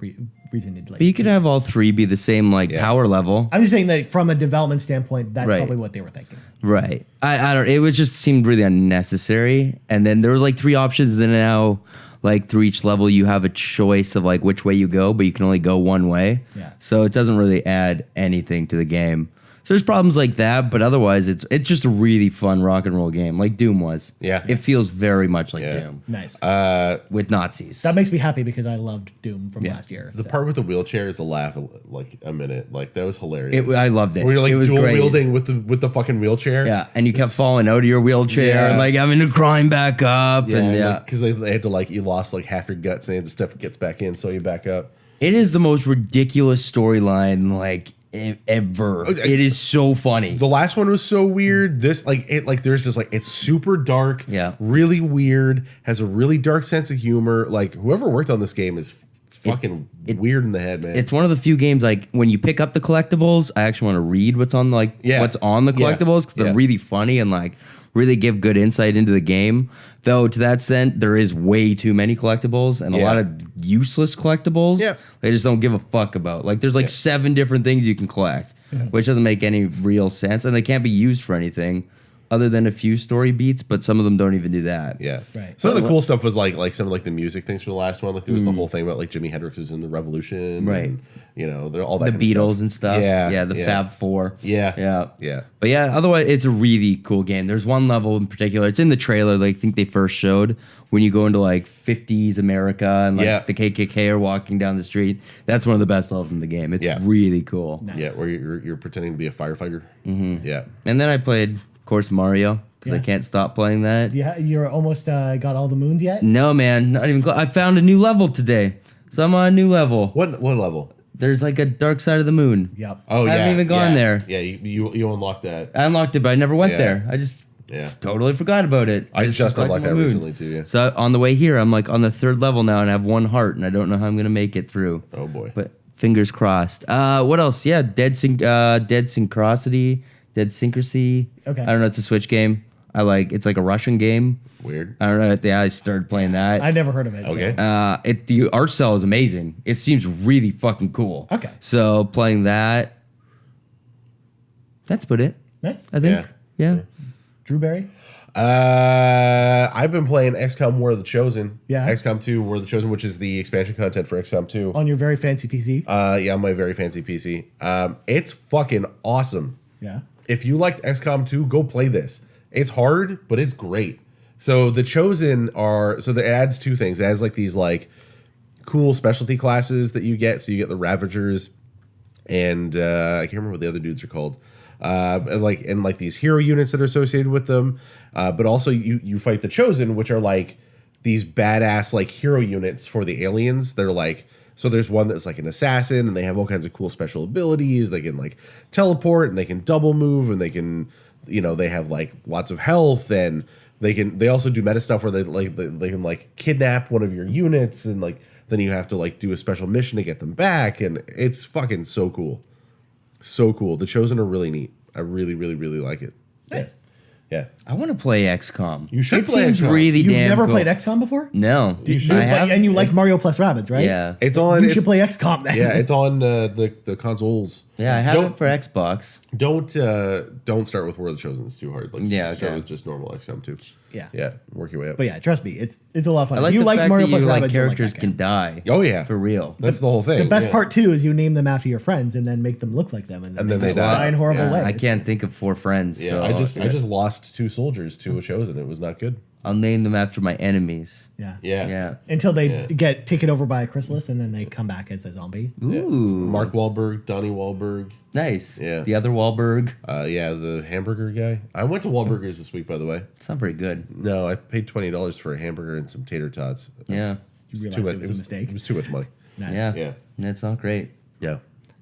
[SPEAKER 1] reason to like?
[SPEAKER 3] But you could have all three be the same like power level.
[SPEAKER 1] I'm just saying that from a development standpoint, that's
[SPEAKER 3] Right.
[SPEAKER 1] probably what they were thinking.
[SPEAKER 3] Right. I don't. It was just seemed really unnecessary. And then there was like three options, and now like through each level you have a choice of like which way you go, but you can only go one way.
[SPEAKER 1] Yeah.
[SPEAKER 3] So it doesn't really add anything to the game. So there's problems like that, but otherwise it's just a really fun rock and roll game, like Doom was.
[SPEAKER 2] Yeah.
[SPEAKER 3] It feels very much like
[SPEAKER 2] Yeah.
[SPEAKER 3] Doom
[SPEAKER 1] Nice.
[SPEAKER 3] with Nazis.
[SPEAKER 1] That makes me happy because I loved Doom from
[SPEAKER 3] Yeah.
[SPEAKER 1] last year.
[SPEAKER 2] The
[SPEAKER 1] so.
[SPEAKER 2] part with the wheelchair is a laugh, like a minute. Like that was hilarious.
[SPEAKER 3] I loved it.
[SPEAKER 2] Where you're like
[SPEAKER 3] It was
[SPEAKER 2] dual
[SPEAKER 3] great.
[SPEAKER 2] wielding with the fucking wheelchair.
[SPEAKER 3] Yeah, and you kept falling out of your wheelchair
[SPEAKER 2] Yeah.
[SPEAKER 3] and like having to climb back up.
[SPEAKER 2] Yeah,
[SPEAKER 3] and
[SPEAKER 2] because they had to like you lost like half your guts and they had to stuff gets back in, so you back up.
[SPEAKER 3] It is the most ridiculous storyline like ever. It is so funny.
[SPEAKER 2] The last one was so weird. This there's just like it's super dark.
[SPEAKER 3] Yeah.
[SPEAKER 2] Really weird. Has a really dark sense of humor. Like whoever worked on this game is fucking weird in the head, man.
[SPEAKER 3] It's one of the few games like when you pick up the collectibles, I actually want to read what's on the collectibles because they're really funny and like really give good insight into the game. Though to that extent, there is way too many collectibles and a lot of useless collectibles.
[SPEAKER 2] Yeah.
[SPEAKER 3] They just don't give a fuck about. Like there's like 7 different things you can collect, which doesn't make any real sense, and they can't be used for anything other than a few story beats, but some of them don't even do that.
[SPEAKER 2] Yeah.
[SPEAKER 1] Right.
[SPEAKER 2] Some of the cool stuff was like some of like the music things for the last one. Like there was the whole thing about like Jimi Hendrix is in the Revolution.
[SPEAKER 3] Right.
[SPEAKER 2] And, they're all that
[SPEAKER 3] The
[SPEAKER 2] kind of
[SPEAKER 3] Beatles
[SPEAKER 2] stuff.
[SPEAKER 3] and stuff.
[SPEAKER 2] Yeah.
[SPEAKER 3] Yeah, the Fab Four.
[SPEAKER 2] Yeah.
[SPEAKER 3] Yeah.
[SPEAKER 2] Yeah.
[SPEAKER 3] But yeah, otherwise it's a really cool game. There's one level in particular. It's in the trailer. Like I think they first showed when you go into like 50s America and like the KKK are walking down the street. That's one of the best levels in the game. It's really cool.
[SPEAKER 1] Nice.
[SPEAKER 2] Yeah, where you're pretending to be a firefighter. Mm-hmm. Yeah.
[SPEAKER 3] And then I played, of course, Mario because I can't stop playing that.
[SPEAKER 1] Yeah, you're almost got all the moons yet.
[SPEAKER 3] No, man, not even close. I found a new level today, so I'm on a new level.
[SPEAKER 2] What level?
[SPEAKER 3] There's like a dark side of the moon.
[SPEAKER 1] Yep.
[SPEAKER 2] Oh,
[SPEAKER 3] I haven't even gone there.
[SPEAKER 2] Yeah, you unlocked that.
[SPEAKER 3] I unlocked it, but I never went
[SPEAKER 2] Yeah.
[SPEAKER 3] there. I just totally forgot about it.
[SPEAKER 2] I just
[SPEAKER 3] unlocked
[SPEAKER 2] unlocked
[SPEAKER 3] my
[SPEAKER 2] that
[SPEAKER 3] moon.
[SPEAKER 2] recently too. Yeah.
[SPEAKER 3] So on the way here, I'm like on the 3rd level now, and I have 1 heart, and I don't know how I'm gonna make it through.
[SPEAKER 2] Oh boy.
[SPEAKER 3] But fingers crossed. What else? Yeah, Dead Syncrosity, Dead Syncrasy.
[SPEAKER 1] Okay.
[SPEAKER 3] I don't know. It's a Switch game. It's like a Russian game.
[SPEAKER 2] Weird.
[SPEAKER 3] I don't know. Yeah, I started playing that.
[SPEAKER 1] I never heard of it. so-
[SPEAKER 2] Okay.
[SPEAKER 3] The art style is amazing. It seems really fucking cool.
[SPEAKER 1] Okay.
[SPEAKER 3] So playing that. That's about it.
[SPEAKER 1] Nice.
[SPEAKER 3] I think. Yeah.
[SPEAKER 1] Drew Barry.
[SPEAKER 2] I've been playing XCOM War of the Chosen.
[SPEAKER 1] Yeah.
[SPEAKER 2] XCOM 2 War of the Chosen, which is the expansion content for XCOM 2.
[SPEAKER 1] On your very fancy PC.
[SPEAKER 2] Yeah, on my very fancy PC. It's fucking awesome.
[SPEAKER 1] Yeah.
[SPEAKER 2] If you liked XCOM 2, go play this. It's hard, but it's great. So the Chosen it adds 2 things. It adds like these like cool specialty classes that you get. So you get the Ravagers and I can't remember what the other dudes are called. And like these hero units that are associated with them. But also you fight the Chosen, which are like these badass like hero units for the aliens. They're like, so there's one that's like an assassin and they have all kinds of cool special abilities. They can like teleport and they can double move and they can, they have like lots of health and they also do meta stuff where they can like kidnap one of your units and like then you have to like do a special mission to get them back, and it's fucking so cool. So cool. The Chosen are really neat. I really, really, really like it.
[SPEAKER 1] Nice.
[SPEAKER 2] Yeah.
[SPEAKER 3] I want to play XCOM.
[SPEAKER 2] You should
[SPEAKER 3] it
[SPEAKER 2] play
[SPEAKER 3] seems
[SPEAKER 2] XCOM.
[SPEAKER 3] really
[SPEAKER 1] You've
[SPEAKER 3] damn
[SPEAKER 1] never
[SPEAKER 3] cool.
[SPEAKER 1] played XCOM before?
[SPEAKER 3] No. I have.
[SPEAKER 1] And you like Mario plus Rabbids, right?
[SPEAKER 3] Yeah.
[SPEAKER 2] It's on.
[SPEAKER 1] You
[SPEAKER 2] it's,
[SPEAKER 1] should play XCOM then.
[SPEAKER 2] Yeah, it's on the consoles.
[SPEAKER 3] Yeah, I have
[SPEAKER 2] Don't-
[SPEAKER 3] it for Xbox.
[SPEAKER 2] Don't start with War of the Chosen. It's too hard. Like,
[SPEAKER 3] Yeah,
[SPEAKER 2] start
[SPEAKER 3] okay.
[SPEAKER 2] with just normal XCOM 2.
[SPEAKER 1] Yeah.
[SPEAKER 2] Yeah, work your way up.
[SPEAKER 1] But yeah, trust me, it's a lot of fun.
[SPEAKER 3] I like
[SPEAKER 1] If you
[SPEAKER 3] the
[SPEAKER 1] like
[SPEAKER 3] fact
[SPEAKER 1] Mario
[SPEAKER 3] that
[SPEAKER 1] plus
[SPEAKER 3] you
[SPEAKER 1] Rabbids,
[SPEAKER 3] like
[SPEAKER 1] you'll
[SPEAKER 3] characters
[SPEAKER 1] that
[SPEAKER 3] can
[SPEAKER 1] game.
[SPEAKER 3] die.
[SPEAKER 2] Oh yeah,
[SPEAKER 3] For real.
[SPEAKER 2] That's the whole thing.
[SPEAKER 1] The best
[SPEAKER 2] yeah.
[SPEAKER 1] part too is you name them after your friends and then make them look like them, and then
[SPEAKER 2] they
[SPEAKER 1] just
[SPEAKER 2] die.
[SPEAKER 1] die in horrible
[SPEAKER 2] Yeah.
[SPEAKER 1] ways.
[SPEAKER 3] I can't think of 4 friends.
[SPEAKER 2] Yeah,
[SPEAKER 3] so
[SPEAKER 2] I just lost 2 soldiers to a Chosen. It was not good.
[SPEAKER 3] I'll name them after my enemies.
[SPEAKER 1] Yeah.
[SPEAKER 3] Yeah.
[SPEAKER 1] Until they
[SPEAKER 2] Yeah.
[SPEAKER 1] get taken over by a chrysalis and then they come back as a zombie.
[SPEAKER 3] Ooh.
[SPEAKER 2] Yeah. Mark Wahlberg, Donnie Wahlberg.
[SPEAKER 3] Nice.
[SPEAKER 2] Yeah.
[SPEAKER 3] The other Wahlberg.
[SPEAKER 2] Yeah, the hamburger guy. I went to Wahlburgers this week, by the way.
[SPEAKER 3] It's not very good.
[SPEAKER 2] No, I paid $20 for a hamburger and some tater tots.
[SPEAKER 3] Yeah.
[SPEAKER 1] You
[SPEAKER 2] It's
[SPEAKER 1] realize it was a mistake.
[SPEAKER 2] It was too much money.
[SPEAKER 1] Nice.
[SPEAKER 3] Yeah.
[SPEAKER 2] Yeah.
[SPEAKER 3] That's not great.
[SPEAKER 2] Yeah.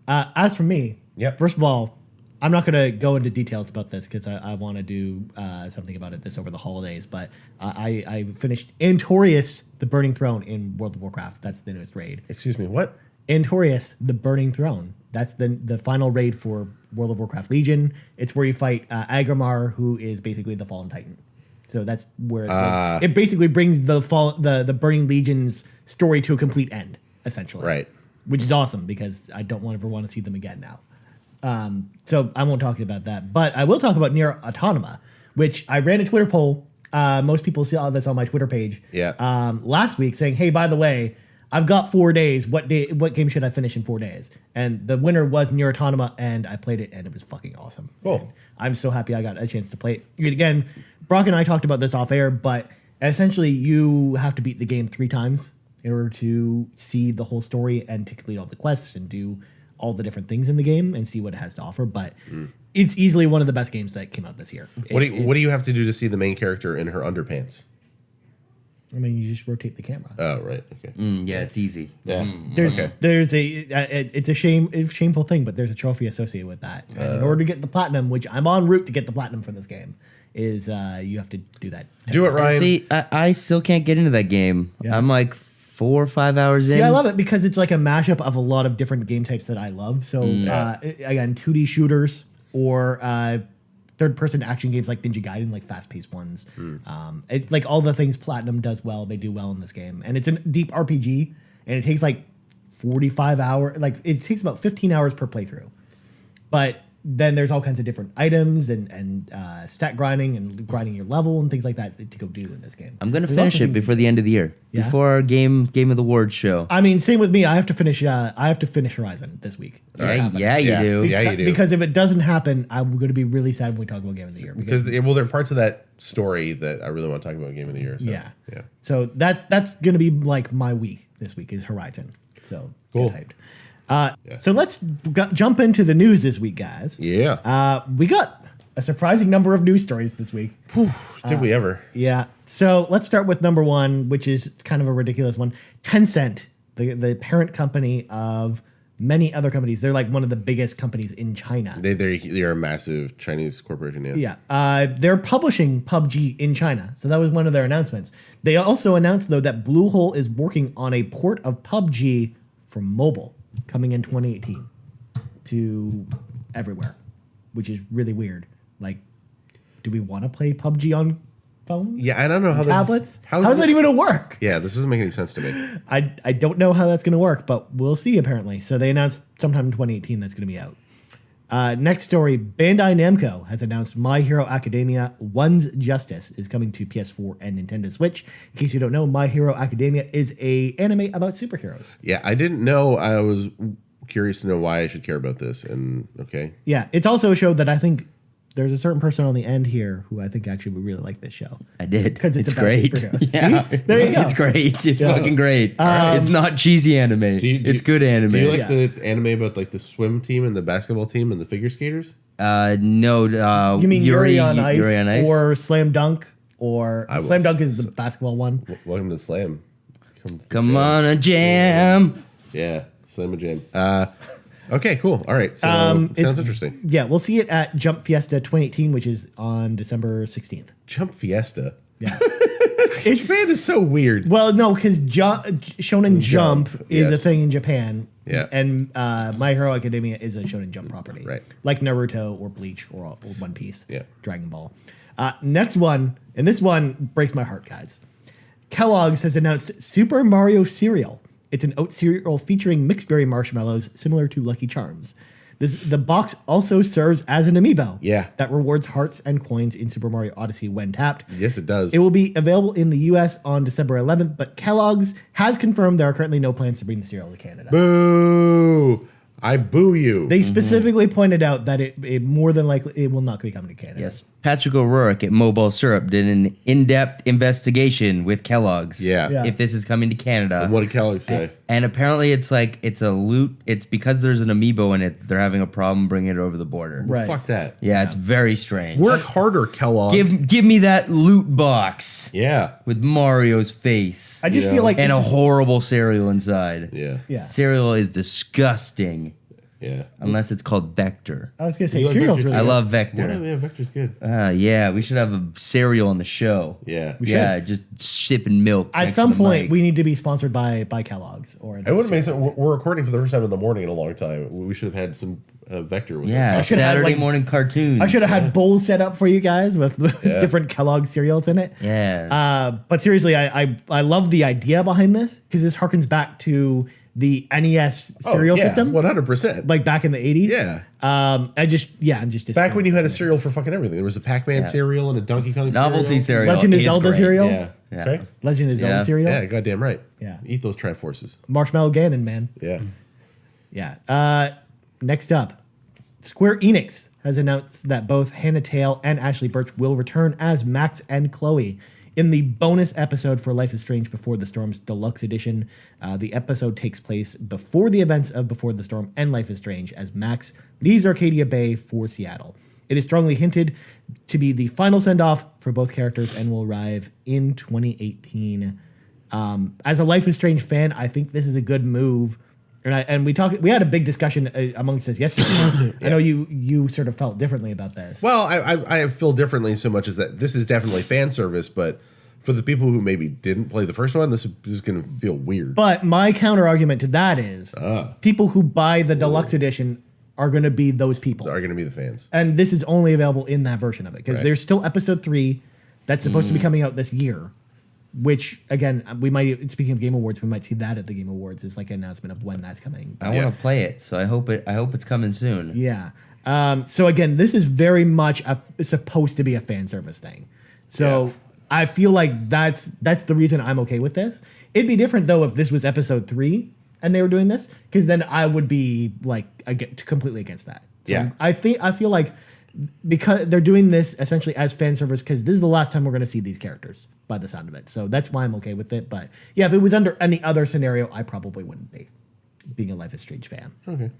[SPEAKER 1] As for me,
[SPEAKER 2] Yep.
[SPEAKER 1] first of all, I'm not going to go into details about this because I want to do something about this over the holidays. But I finished Antorius, the Burning Throne in World of Warcraft. That's the newest raid.
[SPEAKER 2] Excuse me, what?
[SPEAKER 1] Antorius, the Burning Throne. That's the final raid for World of Warcraft Legion. It's where you fight Agramar, who is basically the Fallen Titan. So that's where it basically brings the Burning Legion's story to a complete end, essentially.
[SPEAKER 2] Right.
[SPEAKER 1] Which is awesome because I don't ever want to see them again now. So I won't talk about that, but I will talk about Nier Automata, which I ran a Twitter poll. Most people saw this on my Twitter page.
[SPEAKER 2] Yeah.
[SPEAKER 1] Last week, saying, "Hey, by the way, I've got 4 days. What game should I finish in 4 days?" And the winner was Nier Automata, and I played it, and it was fucking awesome.
[SPEAKER 2] Cool.
[SPEAKER 1] And I'm so happy I got a chance to play it. Again, Brock and I talked about this off air, but essentially you have to beat the game 3 times in order to see the whole story and to complete all the quests and do all the different things in the game and see what it has to offer. But it's easily one of the best games that came out this year.
[SPEAKER 2] What do you have to do to see the main character in her underpants?
[SPEAKER 1] I mean, you just rotate the camera.
[SPEAKER 2] Oh, right. Okay.
[SPEAKER 3] Yeah, it's easy.
[SPEAKER 2] Yeah.
[SPEAKER 1] There's
[SPEAKER 2] Okay.
[SPEAKER 1] it's a shameful thing, but there's a trophy associated with that. And in order to get the platinum, which I'm en route to get the platinum for this game, is you have to do that.
[SPEAKER 2] Do it, Ryan.
[SPEAKER 3] See, I still can't get into that game.
[SPEAKER 1] Yeah.
[SPEAKER 3] I'm like 4 or 5 hours in.
[SPEAKER 1] See, I love it because it's like a mashup of a lot of different game types that I love. So again, 2D shooters or third-person action games like Ninja Gaiden, like fast-paced ones. Like all the things Platinum does well, they do well in this game. And it's a deep RPG, and it takes like 45 hours. Like it takes about 15 hours per playthrough. But then there's all kinds of different items and stat grinding and grinding your level and things like that to go do in this game.
[SPEAKER 3] I'm gonna
[SPEAKER 1] There's
[SPEAKER 3] finish
[SPEAKER 1] also
[SPEAKER 3] it
[SPEAKER 1] things-
[SPEAKER 3] before the end of the year.
[SPEAKER 1] Yeah?
[SPEAKER 3] Before our game of the awards show.
[SPEAKER 1] I mean, same with me. I have to finish. Horizon this week.
[SPEAKER 3] Yeah, you
[SPEAKER 2] Yeah.
[SPEAKER 3] do.
[SPEAKER 2] Yeah, you do.
[SPEAKER 1] Because if it doesn't happen, I'm going to be really sad when we talk about Game of the Year.
[SPEAKER 2] Because there are parts of that story that I really want to talk about Game of the Year. So,
[SPEAKER 1] Yeah.
[SPEAKER 2] Yeah.
[SPEAKER 1] So that's going to be like my week this week is Horizon. So
[SPEAKER 2] Cool.
[SPEAKER 1] get hyped. So let's jump into the news this week, guys.
[SPEAKER 2] Yeah.
[SPEAKER 1] We got a surprising number of news stories this week.
[SPEAKER 2] Did we ever?
[SPEAKER 1] Yeah. So let's start with number one, which is kind of a ridiculous one. Tencent, the parent company of many other companies. They're like one of the biggest companies in China.
[SPEAKER 2] They're a massive Chinese corporation. Yeah.
[SPEAKER 1] Yeah, they're publishing PUBG in China. So that was one of their announcements. They also announced, though, that Bluehole is working on a port of PUBG for mobile coming in 2018 to everywhere, which is really weird. Like, do we want to play PUBG on phones?
[SPEAKER 2] Yeah, I don't know how
[SPEAKER 1] Tablets?
[SPEAKER 2] How
[SPEAKER 1] How's that even going to work?
[SPEAKER 2] Yeah, this doesn't make any sense to me.
[SPEAKER 1] I don't know how that's going to work, but we'll see, apparently. So they announced sometime in 2018 that's going to be out. Next story, Bandai Namco has announced My Hero Academia One's Justice is coming to PS4 and Nintendo Switch. In case you don't know, My Hero Academia is a anime about superheroes.
[SPEAKER 2] Yeah, I didn't know. I was curious to know why I should care about this. And okay.
[SPEAKER 1] Yeah, it's also a show that I think there's a certain person on the end here who I think actually would really like this show.
[SPEAKER 3] I did.
[SPEAKER 1] 'Cause it's about
[SPEAKER 3] great.
[SPEAKER 1] superheroes.
[SPEAKER 3] Yeah.
[SPEAKER 1] See? There you go.
[SPEAKER 3] It's great. It's
[SPEAKER 1] Yeah.
[SPEAKER 3] fucking great. It's not cheesy anime. It's good anime.
[SPEAKER 2] Do you like
[SPEAKER 1] Yeah.
[SPEAKER 2] the anime about like the swim team and the basketball team and the figure skaters?
[SPEAKER 3] No.
[SPEAKER 1] You mean Yuri on Ice,
[SPEAKER 3] Yuri on Ice?
[SPEAKER 1] or Slam Dunk? Or
[SPEAKER 2] I will-
[SPEAKER 1] Slam Dunk is the basketball one.
[SPEAKER 2] Welcome to Slam.
[SPEAKER 3] Come on, a jam.
[SPEAKER 2] Yeah, Slam a Jam. Okay, cool. All right. So
[SPEAKER 1] It's-
[SPEAKER 2] sounds interesting.
[SPEAKER 1] Yeah, we'll see it at Jump Fiesta 2018, which is on December 16th.
[SPEAKER 2] Jump Fiesta.
[SPEAKER 1] Yeah.
[SPEAKER 2] Japan is so weird.
[SPEAKER 1] Well, no, because Shonen Jump is a
[SPEAKER 2] yes.
[SPEAKER 1] thing in Japan.
[SPEAKER 2] Yeah.
[SPEAKER 1] And My Hero Academia is a Shonen Jump property.
[SPEAKER 2] Right.
[SPEAKER 1] Like Naruto or Bleach or One Piece.
[SPEAKER 2] Yeah.
[SPEAKER 1] Dragon Ball. Next one, and this one breaks my heart, guys. Kellogg's has announced Super Mario cereal. It's an oat cereal featuring mixed berry marshmallows similar to Lucky Charms. The box also serves as an amiibo.
[SPEAKER 2] Yeah.
[SPEAKER 1] That rewards hearts and coins in Super Mario Odyssey when tapped.
[SPEAKER 2] Yes, it does.
[SPEAKER 1] It will be available in the U.S. on December 11th, but Kellogg's has confirmed there are currently no plans to bring the cereal to Canada.
[SPEAKER 2] Boo! I boo you.
[SPEAKER 1] They specifically pointed out that it more than likely it will not be coming to Canada.
[SPEAKER 3] Yes. Patrick O'Rourke at Mobile Syrup did an in-depth investigation with Kellogg's.
[SPEAKER 2] Yeah.
[SPEAKER 3] If this is coming to Canada.
[SPEAKER 2] And what did Kellogg say?
[SPEAKER 3] And apparently it's a loot. It's because there's an amiibo in it, they're having a problem bringing it over the border.
[SPEAKER 1] Right.
[SPEAKER 2] Fuck that.
[SPEAKER 3] Yeah, it's very strange.
[SPEAKER 2] Work harder, Kellogg.
[SPEAKER 3] Give me that loot box
[SPEAKER 2] Yeah.
[SPEAKER 3] with Mario's face
[SPEAKER 1] I just
[SPEAKER 2] Yeah.
[SPEAKER 1] feel like
[SPEAKER 3] and a
[SPEAKER 1] this is-
[SPEAKER 3] horrible cereal inside.
[SPEAKER 2] Yeah.
[SPEAKER 1] Yeah.
[SPEAKER 3] Cereal is disgusting
[SPEAKER 2] Yeah.
[SPEAKER 3] unless it's called Vector.
[SPEAKER 1] I was gonna say
[SPEAKER 2] You like
[SPEAKER 1] cereal's
[SPEAKER 2] Vector
[SPEAKER 1] really
[SPEAKER 3] I
[SPEAKER 1] good.
[SPEAKER 3] love
[SPEAKER 2] Yeah,
[SPEAKER 3] Vector.
[SPEAKER 2] Vector's good.
[SPEAKER 3] Yeah, we should have a cereal on the show.
[SPEAKER 2] Yeah.
[SPEAKER 3] Yeah, just sipping milk.
[SPEAKER 1] At
[SPEAKER 3] next
[SPEAKER 1] some
[SPEAKER 3] to the
[SPEAKER 1] point,
[SPEAKER 3] mic.
[SPEAKER 1] we need to be sponsored by Kellogg's or.
[SPEAKER 2] I wouldn't make sense. We're recording for the first time in the morning in a long time. We should have had some Vector with
[SPEAKER 3] Yeah,
[SPEAKER 1] I should have had,
[SPEAKER 3] Saturday
[SPEAKER 1] like-
[SPEAKER 3] morning cartoons.
[SPEAKER 1] I should have had bowls set up for you guys with different Kellogg cereals in it.
[SPEAKER 3] Yeah.
[SPEAKER 1] But seriously, I love the idea behind this because this harkens back to the NES cereal system,
[SPEAKER 2] 100%.
[SPEAKER 1] like back in the 80s.
[SPEAKER 2] Yeah.
[SPEAKER 1] I'm just
[SPEAKER 2] Back when you had a cereal for fucking everything. There was a Pac-Man
[SPEAKER 3] Yeah.
[SPEAKER 2] cereal and a Donkey Kong
[SPEAKER 3] Novelty cereal.
[SPEAKER 1] Legend of
[SPEAKER 3] is
[SPEAKER 1] Zelda
[SPEAKER 3] great.
[SPEAKER 1] cereal.
[SPEAKER 2] Yeah.
[SPEAKER 3] Yeah.
[SPEAKER 2] Okay.
[SPEAKER 1] Legend of Zelda
[SPEAKER 3] Yeah.
[SPEAKER 1] cereal.
[SPEAKER 2] Yeah, goddamn right.
[SPEAKER 1] Yeah.
[SPEAKER 2] Eat those Triforces.
[SPEAKER 1] Marshmallow Ganon, man.
[SPEAKER 2] Yeah.
[SPEAKER 1] Yeah. Next up, Square Enix has announced that both Hannah Tale and Ashley Birch will return as Max and Chloe in the bonus episode for Life is Strange Before the Storm's Deluxe Edition. The episode takes place before the events of Before the Storm and Life is Strange as Max leaves Arcadia Bay for Seattle. It is strongly hinted to be the final send-off for both characters and will arrive in 2018. As a Life is Strange fan, I think this is a good move. And we had a big discussion amongst us yesterday. I know you sort of felt differently about this.
[SPEAKER 2] Well, I feel differently so much as that this is definitely fan service, but for the people who maybe didn't play the first one, this is going to feel weird.
[SPEAKER 1] But my counter argument to that is people who buy the deluxe edition are going to be those people.
[SPEAKER 2] Are going to be the fans.
[SPEAKER 1] And this is only available in that version of it because
[SPEAKER 2] Right.
[SPEAKER 1] there's still episode 3 that's supposed to be coming out this year. Which again, we might. Speaking of Game Awards, we might see that at the Game Awards. It's like an announcement of when that's coming.
[SPEAKER 3] I want to play it, so I hope it's coming soon.
[SPEAKER 1] Yeah. So again, this is very much supposed to be a fan service thing. So
[SPEAKER 2] Yeah.
[SPEAKER 1] I feel like that's the reason I'm okay with this. It'd be different though if this was episode 3 and they were doing this, because then I would be like completely against that. So
[SPEAKER 2] Yeah.
[SPEAKER 1] I feel like because they're doing this essentially as fan service, because this is the last time we're going to see these characters by the sound of it. So that's why I'm okay with it. But yeah, if it was under any other scenario, I probably wouldn't be, being a Life is Strange fan.
[SPEAKER 2] Okay.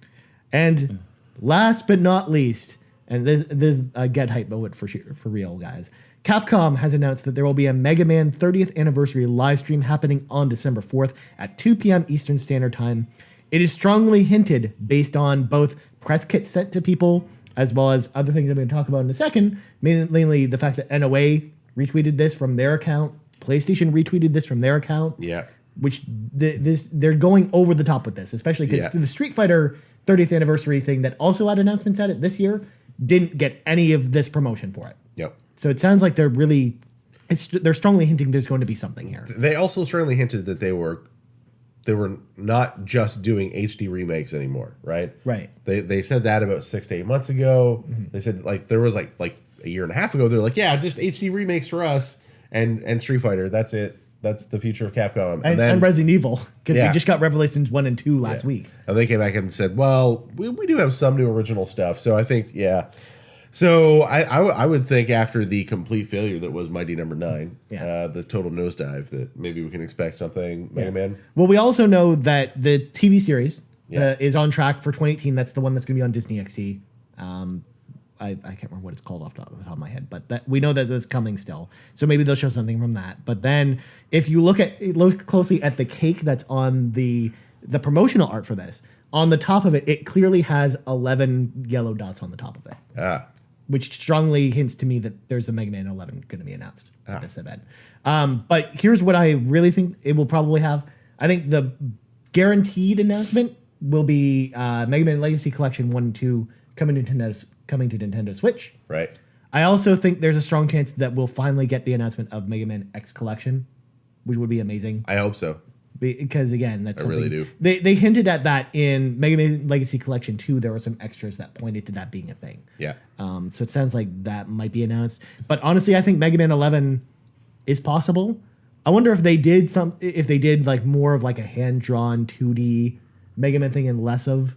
[SPEAKER 1] And last but not least, and this is a get hype moment for real, guys. Capcom has announced that there will be a Mega Man 30th anniversary live stream happening on December 4th at 2 p.m. Eastern Standard Time. It is strongly hinted based on both press kits sent to people as well as other things I'm going to talk about in a second, mainly the fact that NOA retweeted this from their account, PlayStation retweeted this from their account.
[SPEAKER 2] Yeah.
[SPEAKER 1] Which they're going over the top with this, especially because the Street Fighter 30th anniversary thing that also had announcements at it this year didn't get any of this promotion for it.
[SPEAKER 2] Yep.
[SPEAKER 1] So it sounds like they're strongly hinting there's going to be something here.
[SPEAKER 2] They also strongly hinted that they were not just doing HD remakes anymore, right?
[SPEAKER 1] Right.
[SPEAKER 2] They said that about 6 to 8 months ago. They said like there was like a year and a half ago. They're like, yeah, just HD remakes for us and Street Fighter. That's it. That's the future of Capcom.
[SPEAKER 1] And Resident Evil, because
[SPEAKER 2] Yeah.
[SPEAKER 1] we just got Revelations 1 and 2 last week.
[SPEAKER 2] And they came back and said, well, we do have some new original stuff. So I think, yeah. So I would think after the complete failure that was Mighty Number 9, the total nosedive, that maybe we can expect something Mega Man.
[SPEAKER 1] Well, we also know that the TV series
[SPEAKER 2] Yeah.
[SPEAKER 1] is on track for 2018. That's the one that's going to be on Disney XD. I can't remember what it's called off the top of my head, but we know that it's coming still. So maybe they'll show something from that. But then if you look closely at the cake that's on the promotional art for this, on the top of it, it clearly has 11 yellow dots on the top of it.
[SPEAKER 2] Ah.
[SPEAKER 1] which strongly hints to me that there's a Mega Man 11 going to be announced at this event. But here's what I really think it will probably have. I think the guaranteed announcement will be Mega Man Legacy Collection 1 and 2 coming to Nintendo Switch.
[SPEAKER 2] Right.
[SPEAKER 1] I also think there's a strong chance that we'll finally get the announcement of Mega Man X Collection, which would be amazing.
[SPEAKER 2] I hope so.
[SPEAKER 1] Because again, that's
[SPEAKER 2] I really do.
[SPEAKER 1] They hinted at that in Mega Man Legacy Collection 2. There were some extras that pointed to that being a thing.
[SPEAKER 2] Yeah.
[SPEAKER 1] So it sounds like that might be announced. But honestly, I think Mega Man 11 is possible. I wonder if they did like more of like a hand drawn 2D Mega Man thing and less of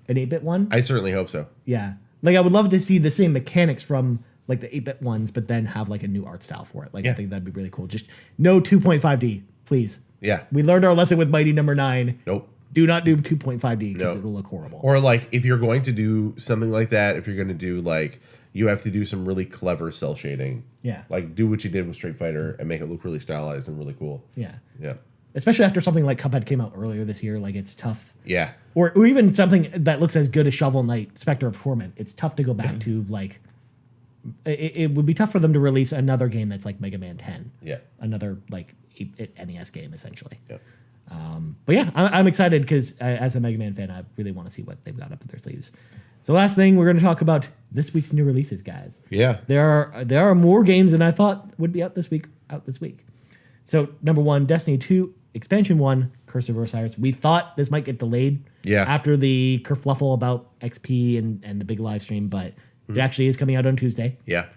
[SPEAKER 1] an 8-bit one.
[SPEAKER 2] I certainly hope so.
[SPEAKER 1] Yeah. Like I would love to see the same mechanics from like the 8-bit ones, but then have like a new art style for it. Like I think that'd be really cool. Just no 2.5D, please.
[SPEAKER 2] Yeah.
[SPEAKER 1] We learned our lesson with Mighty Number 9.
[SPEAKER 2] Nope.
[SPEAKER 1] Do not do 2.5D because
[SPEAKER 2] No.
[SPEAKER 1] it will look horrible.
[SPEAKER 2] Or like if you're going to do something like that, if you're going to do like, you have to do some really clever cell shading.
[SPEAKER 1] Yeah.
[SPEAKER 2] Like do what you did with Street Fighter and make it look really stylized and really cool.
[SPEAKER 1] Yeah.
[SPEAKER 2] Yeah.
[SPEAKER 1] Especially after something like Cuphead came out earlier this year, like it's tough.
[SPEAKER 2] Yeah.
[SPEAKER 1] Or even something that looks as good as Shovel Knight, Spectre of Torment. It's tough to go back to like. It would be tough for them to release another game that's like Mega Man 10.
[SPEAKER 2] Yeah.
[SPEAKER 1] Another like NES game essentially.
[SPEAKER 2] Yeah.
[SPEAKER 1] But yeah, I'm excited because as a Mega Man fan, I really want to see what they've got up their sleeves. So last thing, we're going to talk about this week's new releases, guys.
[SPEAKER 2] Yeah.
[SPEAKER 1] There are more games than I thought would be out this week. So number 1, Destiny 2 Expansion 1, Curse of Osiris. We thought this might get delayed.
[SPEAKER 2] Yeah.
[SPEAKER 1] After the kerfluffle about XP and the big live stream, but it actually is coming out on Tuesday.
[SPEAKER 2] Yeah.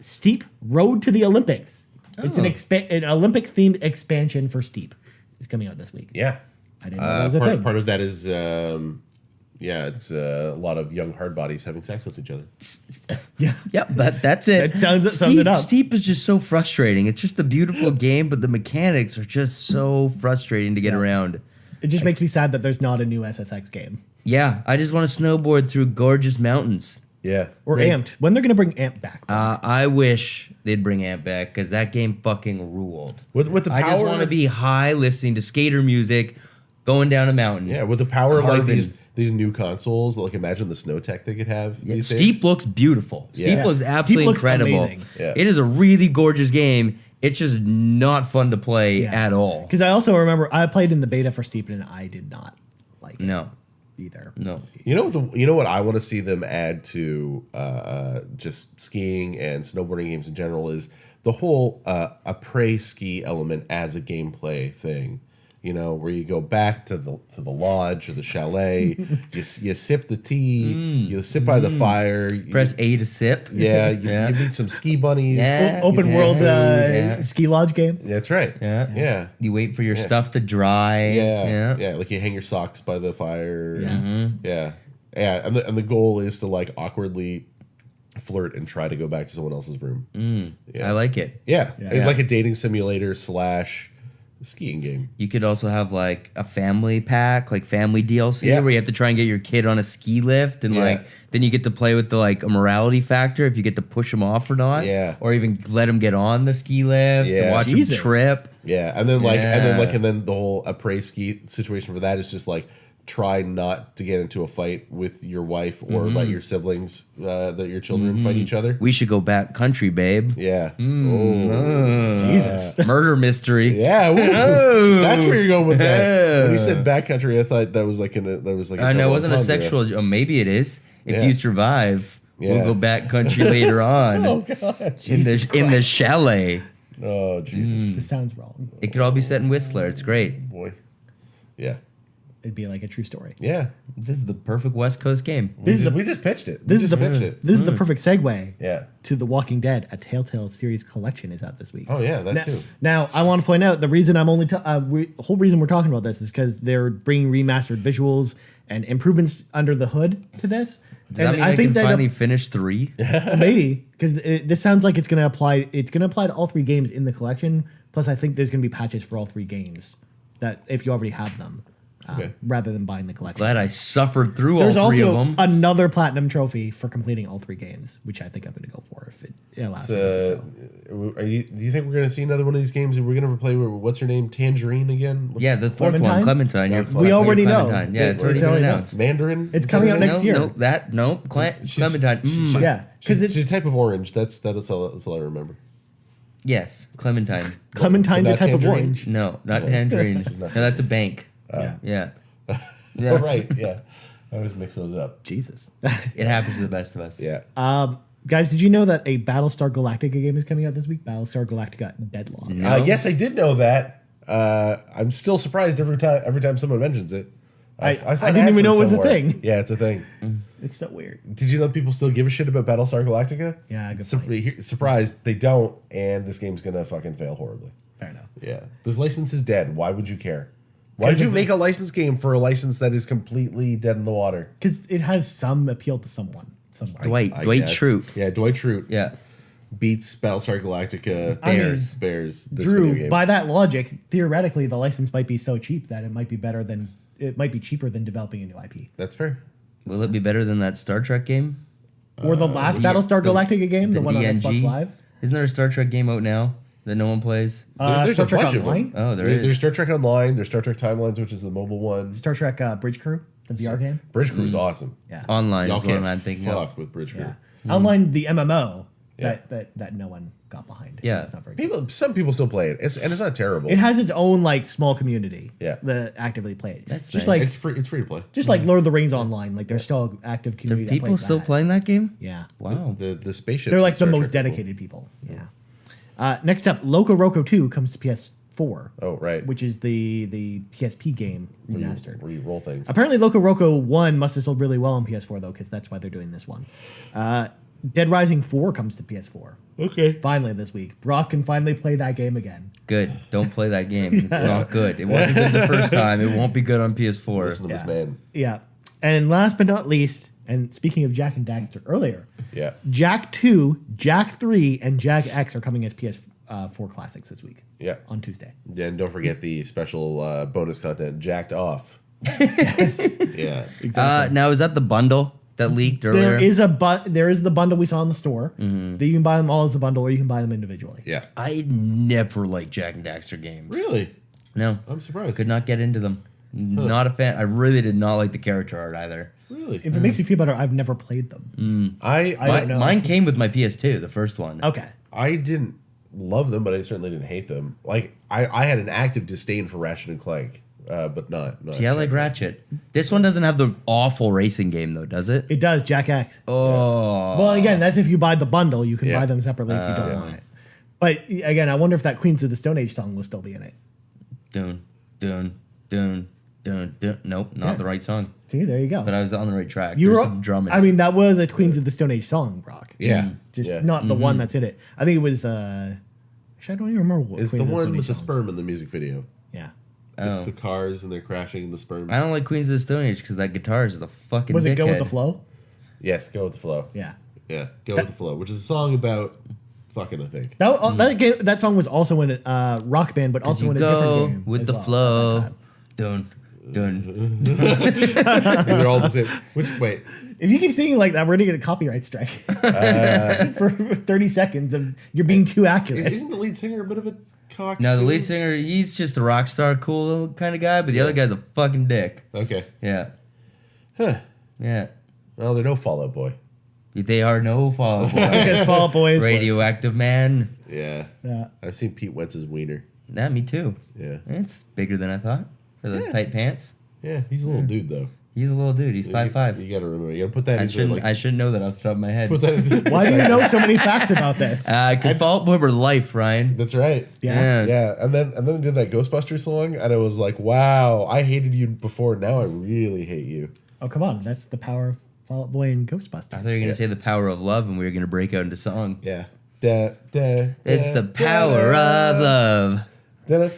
[SPEAKER 1] Steep Road to the Olympics. It's an Olympic themed expansion for Steep. It's coming out this week.
[SPEAKER 2] Yeah.
[SPEAKER 1] I didn't know that was a thing.
[SPEAKER 2] Part of that is, it's a lot of young hard bodies having sex with each other.
[SPEAKER 1] Yeah.
[SPEAKER 3] Yep, that's it.
[SPEAKER 1] That sums it up.
[SPEAKER 3] Steep is just so frustrating. It's just a beautiful game, but the mechanics are just so frustrating to get around.
[SPEAKER 1] It just makes me sad that there's not a new SSX game.
[SPEAKER 3] Yeah, I just want to snowboard through gorgeous mountains.
[SPEAKER 2] Yeah.
[SPEAKER 1] Or Amped. When they're going to bring Amped back?
[SPEAKER 3] I wish they'd bring Amp back because that game fucking ruled.
[SPEAKER 2] With the power,
[SPEAKER 3] I just want to be high listening to skater music, going down a mountain.
[SPEAKER 2] Yeah, with the power of like
[SPEAKER 3] Carbon.
[SPEAKER 2] these new consoles, like imagine the snow tech they could have.
[SPEAKER 3] Yeah,
[SPEAKER 2] these days.
[SPEAKER 3] Steep looks beautiful.
[SPEAKER 2] Yeah.
[SPEAKER 3] Steep looks absolutely
[SPEAKER 1] looks
[SPEAKER 3] incredible.
[SPEAKER 1] amazing.
[SPEAKER 2] Yeah.
[SPEAKER 3] It is a really gorgeous game. It's just not fun to play at all.
[SPEAKER 1] Because I also remember I played in the beta for Steep and I did not like it
[SPEAKER 3] No,
[SPEAKER 1] either.
[SPEAKER 3] no.
[SPEAKER 2] You know what I want to see them add to just skiing and snowboarding games in general is the whole après ski element as a gameplay thing. You know, where you go back to the lodge or the chalet, you sip the tea, you sit by the fire,
[SPEAKER 3] Press A to sip.
[SPEAKER 2] Yeah, you meet some ski bunnies.
[SPEAKER 3] Yeah.
[SPEAKER 1] Open world ski lodge game.
[SPEAKER 2] That's right.
[SPEAKER 3] Yeah. You wait for your stuff to dry.
[SPEAKER 2] Yeah. Like you hang your socks by the fire. Yeah. And the goal is to like awkwardly flirt and try to go back to someone else's room.
[SPEAKER 3] I like it.
[SPEAKER 2] Yeah. It's like a dating simulator / skiing game.
[SPEAKER 3] You could also have like a family pack, like family DLC, where you have to try and get your kid on a ski lift, and like then you get to play with the like a morality factor if you get to push them off or not, or even let them get on the ski lift and watch them trip.
[SPEAKER 2] Yeah, and then the whole après ski situation for that is just like try not to get into a fight with your wife or let your siblings, your children fight each other.
[SPEAKER 3] We should go back country, babe.
[SPEAKER 2] Yeah.
[SPEAKER 1] Jesus.
[SPEAKER 3] Murder mystery.
[SPEAKER 2] Yeah. Ooh, that's where you're going with that. When you said backcountry, I thought that was like
[SPEAKER 3] I know it wasn't a sexual. Maybe it is. If you survive, we'll go back country later on.
[SPEAKER 1] Oh God.
[SPEAKER 3] In the chalet.
[SPEAKER 2] Oh Jesus.
[SPEAKER 1] This sounds wrong.
[SPEAKER 3] It could all be set in Whistler. It's great.
[SPEAKER 2] Boy. Yeah.
[SPEAKER 1] It'd be like a true story.
[SPEAKER 2] Yeah.
[SPEAKER 3] This is the perfect West Coast game.
[SPEAKER 2] We just pitched it.
[SPEAKER 1] This is the perfect segue.
[SPEAKER 2] Yeah.
[SPEAKER 1] To The Walking Dead. A Telltale series collection is out this week.
[SPEAKER 2] Oh yeah, that too.
[SPEAKER 1] Now I want to point out the reason I'm only the whole reason we're talking about this is because they're bringing remastered visuals and improvements under the hood to this.
[SPEAKER 3] Does that mean I think can finally finish 3?
[SPEAKER 1] Maybe because this sounds like it's going to apply. It's going to apply to all 3 games in the collection. Plus, I think there's going to be patches for all 3 games that if you already have them. Rather than buying the collection.
[SPEAKER 3] Glad I suffered through
[SPEAKER 1] There's
[SPEAKER 3] all 3 of
[SPEAKER 1] also
[SPEAKER 3] them.
[SPEAKER 1] another platinum trophy for completing all 3 games, which I think I'm going to go for if it allows me to.
[SPEAKER 2] Do you think we're gonna see another one of these games? Are we gonna play what's her name, Tangerine again?
[SPEAKER 3] Yeah, the fourth
[SPEAKER 1] Clementine?
[SPEAKER 3] one, Clementine.
[SPEAKER 2] Yeah,
[SPEAKER 3] You're
[SPEAKER 2] we
[SPEAKER 1] already know.
[SPEAKER 3] Clementine. Yeah, it's already
[SPEAKER 1] It's
[SPEAKER 3] been
[SPEAKER 1] already
[SPEAKER 3] announced.
[SPEAKER 2] Mandarin.
[SPEAKER 1] It's
[SPEAKER 2] Is
[SPEAKER 1] coming
[SPEAKER 2] that
[SPEAKER 1] out
[SPEAKER 2] her
[SPEAKER 1] next
[SPEAKER 2] name?
[SPEAKER 1] year.
[SPEAKER 3] Clementine.
[SPEAKER 1] Yeah, because
[SPEAKER 2] She's
[SPEAKER 1] it's
[SPEAKER 2] a type of orange. That's all I remember.
[SPEAKER 3] Yes, Clementine.
[SPEAKER 1] Clementine's
[SPEAKER 2] But
[SPEAKER 1] a
[SPEAKER 2] not
[SPEAKER 1] type of
[SPEAKER 2] tangerine?
[SPEAKER 1] orange.
[SPEAKER 3] No, not tangerine. No, that's a bank.
[SPEAKER 1] Yeah.
[SPEAKER 3] Yeah.
[SPEAKER 2] Oh, right. Yeah. I always mix those up.
[SPEAKER 1] Jesus.
[SPEAKER 3] It happens to the best of us.
[SPEAKER 2] Yeah.
[SPEAKER 1] Guys, did you know that a Battlestar Galactica game is coming out this week? Battlestar Galactica Deadlock.
[SPEAKER 3] No.
[SPEAKER 2] Yes, I did know that. I'm still surprised every time someone mentions it.
[SPEAKER 1] I
[SPEAKER 2] saw an
[SPEAKER 1] didn't
[SPEAKER 2] ad
[SPEAKER 1] even
[SPEAKER 2] for
[SPEAKER 1] know it was a
[SPEAKER 2] somewhere.
[SPEAKER 1] thing.
[SPEAKER 2] Yeah, it's a thing.
[SPEAKER 1] It's so weird.
[SPEAKER 2] Did you know people still give a shit about Battlestar Galactica?
[SPEAKER 1] Yeah, good point.
[SPEAKER 2] Surprised they don't, and this game's gonna fucking fail horribly.
[SPEAKER 1] Fair enough.
[SPEAKER 2] Yeah, this license is dead. Why would you care? Why did
[SPEAKER 1] Because
[SPEAKER 2] you
[SPEAKER 1] of-
[SPEAKER 2] make a licensed game for a license that is completely dead in the water?
[SPEAKER 1] Because it has some appeal to someone somewhere.
[SPEAKER 3] Dwight
[SPEAKER 2] I
[SPEAKER 3] Dwight
[SPEAKER 2] guess.
[SPEAKER 3] Schrute.
[SPEAKER 2] Yeah, Dwight Schrute
[SPEAKER 3] Yeah.
[SPEAKER 2] beats Battlestar Galactica.
[SPEAKER 1] I mean,
[SPEAKER 2] Bears. This video
[SPEAKER 1] Drew,
[SPEAKER 2] game.
[SPEAKER 1] by that logic, theoretically, the license might be so cheap that it might be cheaper than developing a new IP.
[SPEAKER 2] That's fair.
[SPEAKER 3] Will it be better than that Star Trek game?
[SPEAKER 1] Or the last Battlestar Galactica game, the one on
[SPEAKER 3] DNG?
[SPEAKER 1] Xbox Live.
[SPEAKER 3] Isn't there a Star Trek game out now that no one plays?
[SPEAKER 2] There's
[SPEAKER 1] Star
[SPEAKER 2] a
[SPEAKER 1] Trek
[SPEAKER 2] bunch of them.
[SPEAKER 1] Online,
[SPEAKER 3] Oh,
[SPEAKER 2] There's
[SPEAKER 3] is.
[SPEAKER 2] Star Trek Online. There's Star Trek Timelines, which is the mobile one.
[SPEAKER 1] Star Trek Bridge Crew, the VR game.
[SPEAKER 2] Bridge Crew's awesome.
[SPEAKER 1] Yeah,
[SPEAKER 3] Online
[SPEAKER 2] Y'all
[SPEAKER 3] is what
[SPEAKER 2] can't
[SPEAKER 3] I'm thinking
[SPEAKER 2] fuck
[SPEAKER 3] of.
[SPEAKER 2] with Bridge Crew.
[SPEAKER 1] yeah. Online, the MMO
[SPEAKER 2] Yeah.
[SPEAKER 1] that no one got behind.
[SPEAKER 3] Yeah.
[SPEAKER 1] It's not very good.
[SPEAKER 2] Some people still play it, and it's not terrible.
[SPEAKER 1] It has its own like small community.
[SPEAKER 2] Yeah.
[SPEAKER 1] that actively play it.
[SPEAKER 3] That's
[SPEAKER 1] just
[SPEAKER 3] nice.
[SPEAKER 1] like
[SPEAKER 2] It's free to play.
[SPEAKER 1] like Lord of the Rings Online. Like there's still active
[SPEAKER 3] Are
[SPEAKER 1] community. that
[SPEAKER 3] people
[SPEAKER 1] plays
[SPEAKER 3] still
[SPEAKER 1] that.
[SPEAKER 3] playing that game?
[SPEAKER 1] Yeah.
[SPEAKER 3] Wow.
[SPEAKER 2] The spaceships.
[SPEAKER 1] They're like
[SPEAKER 2] in
[SPEAKER 1] the
[SPEAKER 2] Star
[SPEAKER 1] most
[SPEAKER 2] Trek people.
[SPEAKER 1] dedicated people. Yeah. Next up, Loco Roco 2 comes to PS4,
[SPEAKER 2] Oh right.
[SPEAKER 1] which is the PSP game remastered.
[SPEAKER 2] Where you roll things.
[SPEAKER 1] Apparently, Loco Roco 1 must have sold really well on PS4 though, because that's why they're doing this one. Dead Rising 4 comes to PS4.
[SPEAKER 2] Okay.
[SPEAKER 1] Finally this week, Brock can finally play that game again.
[SPEAKER 3] Good. Don't play that game. It's not good. It wasn't good the first time. It won't be good on PS4.
[SPEAKER 2] Listen to this man.
[SPEAKER 1] Yeah. And last but not least, and speaking of Jack and Daxter earlier,
[SPEAKER 2] Yeah.
[SPEAKER 1] Jack 2, Jack 3, and Jack X are coming as PS4 classics this week
[SPEAKER 2] Yeah.
[SPEAKER 1] on Tuesday.
[SPEAKER 2] And don't forget the special bonus content, Jacked Off. Yeah.
[SPEAKER 3] Now, is that the bundle that leaked earlier?
[SPEAKER 1] There is the bundle we saw in the store. That you can buy them all as a bundle, or you can buy them individually.
[SPEAKER 2] Yeah.
[SPEAKER 3] I never liked Jack and Daxter games.
[SPEAKER 2] Really?
[SPEAKER 3] No.
[SPEAKER 2] I'm surprised.
[SPEAKER 3] Could not get into them. Not a fan. I really did not like the character art either.
[SPEAKER 2] Really?
[SPEAKER 1] If it makes you feel better, I've never played them.
[SPEAKER 2] I
[SPEAKER 1] don't know.
[SPEAKER 3] Mine came with my PS2, the first one.
[SPEAKER 1] Okay.
[SPEAKER 2] I didn't love them, but I certainly didn't hate them. Like I had an active disdain for Ratchet and Clank, but not.
[SPEAKER 3] See, I like Ratchet. This one doesn't have the awful racing game, though, does it?
[SPEAKER 1] It does, Jack X.
[SPEAKER 3] Oh.
[SPEAKER 1] Well, again, that's if you buy the bundle. You can
[SPEAKER 2] Yeah.
[SPEAKER 1] buy them separately if you don't want it. But again, I wonder if that Queens of the Stone Age song will still be in it.
[SPEAKER 3] Dun, dun, dun, dun, dun. Nope, not
[SPEAKER 1] Yeah.
[SPEAKER 3] the right song.
[SPEAKER 1] See, there you go.
[SPEAKER 3] But I was on the right track.
[SPEAKER 1] You
[SPEAKER 3] There's
[SPEAKER 1] were,
[SPEAKER 3] some drumming.
[SPEAKER 1] I mean, that was a Queens of the Stone Age song, Brock.
[SPEAKER 2] Yeah.
[SPEAKER 1] Just
[SPEAKER 2] Yeah.
[SPEAKER 1] not the one that's in it. I think it was. Actually, I don't even remember what.
[SPEAKER 2] It's
[SPEAKER 1] Queens
[SPEAKER 2] the
[SPEAKER 1] of
[SPEAKER 2] one
[SPEAKER 1] Stone
[SPEAKER 2] with
[SPEAKER 1] Age
[SPEAKER 2] the
[SPEAKER 1] song.
[SPEAKER 2] sperm in the music video.
[SPEAKER 1] Yeah.
[SPEAKER 3] Oh.
[SPEAKER 2] The cars and they're crashing in the sperm.
[SPEAKER 3] I don't like Queens of the Stone Age because that guitar is a fucking
[SPEAKER 1] Was it Go with the
[SPEAKER 3] dickhead.
[SPEAKER 1] Flow?
[SPEAKER 2] Yes, Go with the Flow.
[SPEAKER 1] Yeah.
[SPEAKER 2] Yeah, Go with the Flow, which is a song about fucking, I think.
[SPEAKER 1] That song was also in a Rock Band, but also
[SPEAKER 3] You
[SPEAKER 1] in a different
[SPEAKER 3] go
[SPEAKER 1] game.
[SPEAKER 3] with
[SPEAKER 1] as
[SPEAKER 3] the
[SPEAKER 1] well at that
[SPEAKER 3] flow.
[SPEAKER 1] time.
[SPEAKER 3] Dun, dun.
[SPEAKER 2] They're all the same. Wait.
[SPEAKER 1] If you keep singing like that, we're gonna get a copyright strike for 30 seconds of you're being too accurate.
[SPEAKER 2] Isn't the lead singer a bit of a cock?
[SPEAKER 3] No, the
[SPEAKER 2] too?
[SPEAKER 3] lead singer, he's just a rock star, cool kind of guy, but the other guy's a fucking dick.
[SPEAKER 2] Okay.
[SPEAKER 3] Yeah.
[SPEAKER 2] Huh.
[SPEAKER 3] Yeah.
[SPEAKER 2] Well, they're no Fallout Boy.
[SPEAKER 3] They are no Fall Out Boy.
[SPEAKER 1] Because Fall Out Boy is worse.
[SPEAKER 3] Radioactive Man.
[SPEAKER 2] Yeah.
[SPEAKER 1] Yeah.
[SPEAKER 2] I've seen Pete Wentz's wiener.
[SPEAKER 3] Yeah, me too.
[SPEAKER 2] Yeah.
[SPEAKER 3] It's bigger than I thought for those
[SPEAKER 2] Yeah.
[SPEAKER 3] tight pants.
[SPEAKER 2] Yeah, he's a little dude, though.
[SPEAKER 3] He's a little dude. He's 5'5".
[SPEAKER 2] You gotta remember. You gotta put that
[SPEAKER 3] I
[SPEAKER 2] into,
[SPEAKER 3] shouldn't.
[SPEAKER 2] like...
[SPEAKER 3] I should know that off the top of my head.
[SPEAKER 2] Put that into...
[SPEAKER 1] Why do you know so many facts about this?
[SPEAKER 3] Because Fall Out Boy were life, Ryan.
[SPEAKER 2] That's right.
[SPEAKER 1] Yeah.
[SPEAKER 2] Yeah, and then they did that Ghostbusters song, and it was like, wow, I hated you before, now I really hate you.
[SPEAKER 1] Oh, come on. That's the power of Fall Out Boy and
[SPEAKER 3] I
[SPEAKER 1] Ghostbusters.
[SPEAKER 3] thought you were gonna say the power of love, and we were gonna break out into song.
[SPEAKER 2] Yeah.
[SPEAKER 3] It's the power of love.
[SPEAKER 1] That's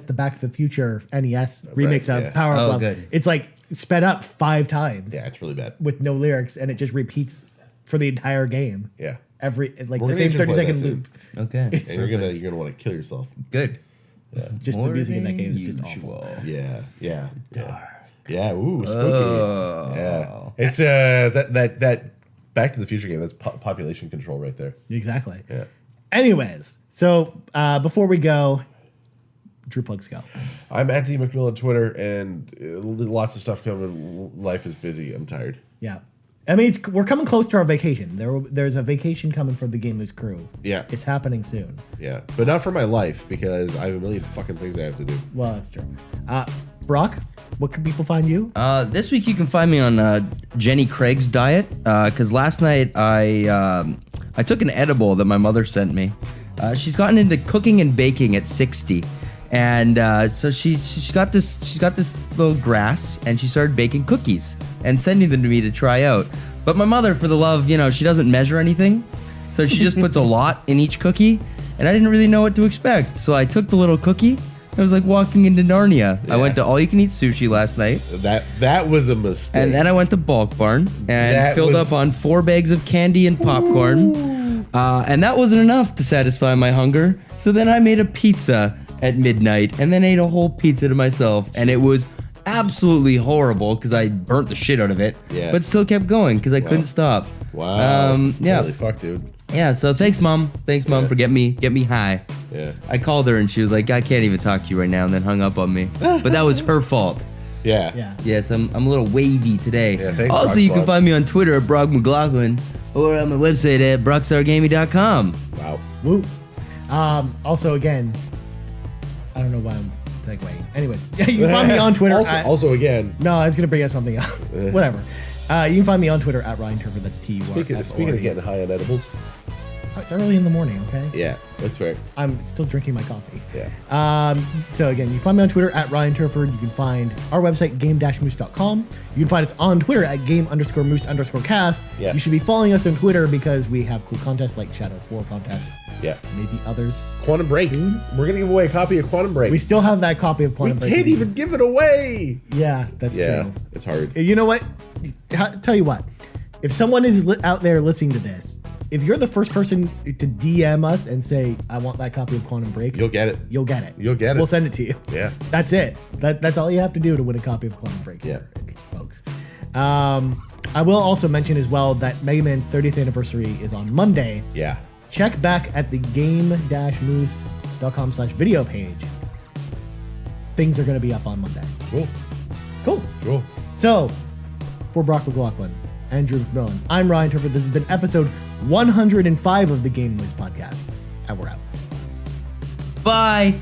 [SPEAKER 1] the Back to the Future NES remix of
[SPEAKER 2] yeah.
[SPEAKER 1] Power of
[SPEAKER 3] Oh,
[SPEAKER 1] Love.
[SPEAKER 3] good.
[SPEAKER 1] It's like sped up 5 times
[SPEAKER 2] Yeah, it's really bad.
[SPEAKER 1] with no lyrics, and it just repeats for the entire game.
[SPEAKER 2] Yeah.
[SPEAKER 1] Like
[SPEAKER 2] We're
[SPEAKER 1] the
[SPEAKER 2] gonna
[SPEAKER 1] same
[SPEAKER 2] actually play
[SPEAKER 1] 30-second
[SPEAKER 2] that
[SPEAKER 1] loop.
[SPEAKER 3] Okay,
[SPEAKER 2] And you're gonna want to kill yourself.
[SPEAKER 3] good.
[SPEAKER 1] Just
[SPEAKER 3] More
[SPEAKER 1] the music in that
[SPEAKER 3] than
[SPEAKER 1] game is just
[SPEAKER 3] usual.
[SPEAKER 1] awful.
[SPEAKER 2] Yeah. Yeah. Ooh, spooky.
[SPEAKER 3] Oh.
[SPEAKER 2] Yeah. It's that Back to the Future game. That's population control right there.
[SPEAKER 1] Exactly.
[SPEAKER 2] Yeah.
[SPEAKER 1] Anyways, so before we go, Drew plugs go.
[SPEAKER 2] I'm at D McMillan on Twitter, and lots of stuff coming. Life is busy. I'm tired.
[SPEAKER 1] Yeah. I mean, we're coming close to our vacation. There's a vacation coming for the Game News crew.
[SPEAKER 2] Yeah.
[SPEAKER 1] It's happening soon.
[SPEAKER 2] Yeah. But not for my life, because I have a million fucking things I have to do.
[SPEAKER 1] Well, that's true. Brock, what can people find you?
[SPEAKER 3] This week you can find me on Jenny Craig's diet, because last night I took an edible that my mother sent me. She's gotten into cooking and baking at 60. And so she's got this little grass, and she started baking cookies and sending them to me to try out. But my mother, for the love, she doesn't measure anything, so she just puts a lot in each cookie, and I didn't really know what to expect. So I took the little cookie. It was like walking into Narnia. Yeah. I went to all-you-can-eat sushi last night.
[SPEAKER 2] That was a mistake.
[SPEAKER 3] And then I went to Bulk Barn and filled up on 4 bags of candy and popcorn. And that wasn't enough to satisfy my hunger. So then I made a pizza at midnight and then ate a whole pizza to myself. And it was absolutely horrible because I burnt the shit out of it. Yeah. But still kept going because I couldn't stop.
[SPEAKER 2] Wow.
[SPEAKER 3] Yeah.
[SPEAKER 2] Holy fuck, dude.
[SPEAKER 3] Yeah, so thanks, Mom. Thanks, Mom, for getting me high.
[SPEAKER 2] Yeah.
[SPEAKER 3] I called her and she was like, I can't even talk to you right now, and then hung up on me. But that was her fault.
[SPEAKER 2] Yeah.
[SPEAKER 1] Yeah.
[SPEAKER 3] Yes, I'm a little wavy today.
[SPEAKER 2] Yeah, thanks,
[SPEAKER 3] also,
[SPEAKER 2] Brock
[SPEAKER 3] you can
[SPEAKER 2] Brock.
[SPEAKER 3] find me on Twitter at Brock McLaughlin or on my website at brockstargaming.com.
[SPEAKER 2] Wow.
[SPEAKER 1] Woo. Also, again, I don't know why I'm segueing. Anyway, you can find me on Twitter.
[SPEAKER 2] Also, again.
[SPEAKER 1] No, I was going to bring up something else. Whatever. You can find me on Twitter at Ryan Turford. That's T-U-R-F-O-R-D.
[SPEAKER 2] Speaking of getting high on edibles.
[SPEAKER 1] Oh, it's early in the morning, okay?
[SPEAKER 2] Yeah, that's fair.
[SPEAKER 1] I'm still drinking my coffee.
[SPEAKER 2] Yeah.
[SPEAKER 1] So again, you can find me on Twitter at Ryan Turford. You can find our website, game-moose.com. You can find us on Twitter at game_moose_cast.
[SPEAKER 2] Yeah.
[SPEAKER 1] You should be following us on Twitter because we have cool contests like Shadow 4 contest.
[SPEAKER 2] Yeah.
[SPEAKER 1] Maybe others.
[SPEAKER 2] Quantum Break. We're going to give away a copy of Quantum Break.
[SPEAKER 1] We still have that copy of Quantum Break.
[SPEAKER 2] We can't even give it away.
[SPEAKER 1] Yeah, that's true.
[SPEAKER 2] It's hard.
[SPEAKER 1] You know what? Tell you what. If someone is out there listening to this, if you're the first person to DM us and say, I want that copy of Quantum Break,
[SPEAKER 2] You'll get it.
[SPEAKER 1] You'll get it.
[SPEAKER 2] You'll get it.
[SPEAKER 1] We'll send it to you.
[SPEAKER 2] Yeah.
[SPEAKER 1] That's it. That's all you have to do to win a copy of Quantum Break.
[SPEAKER 2] Yeah.
[SPEAKER 1] Folks. I will also mention as well that Mega Man's 30th anniversary is on Monday.
[SPEAKER 2] Yeah.
[SPEAKER 1] Check back at the game-moose.com/video page. Things are going to be up on Monday. Cool. So, for Brock McLaughlin and Drew McMillan, I'm Ryan Turford. This has been episode 105 of the Game News Podcast. And we're out.
[SPEAKER 3] Bye.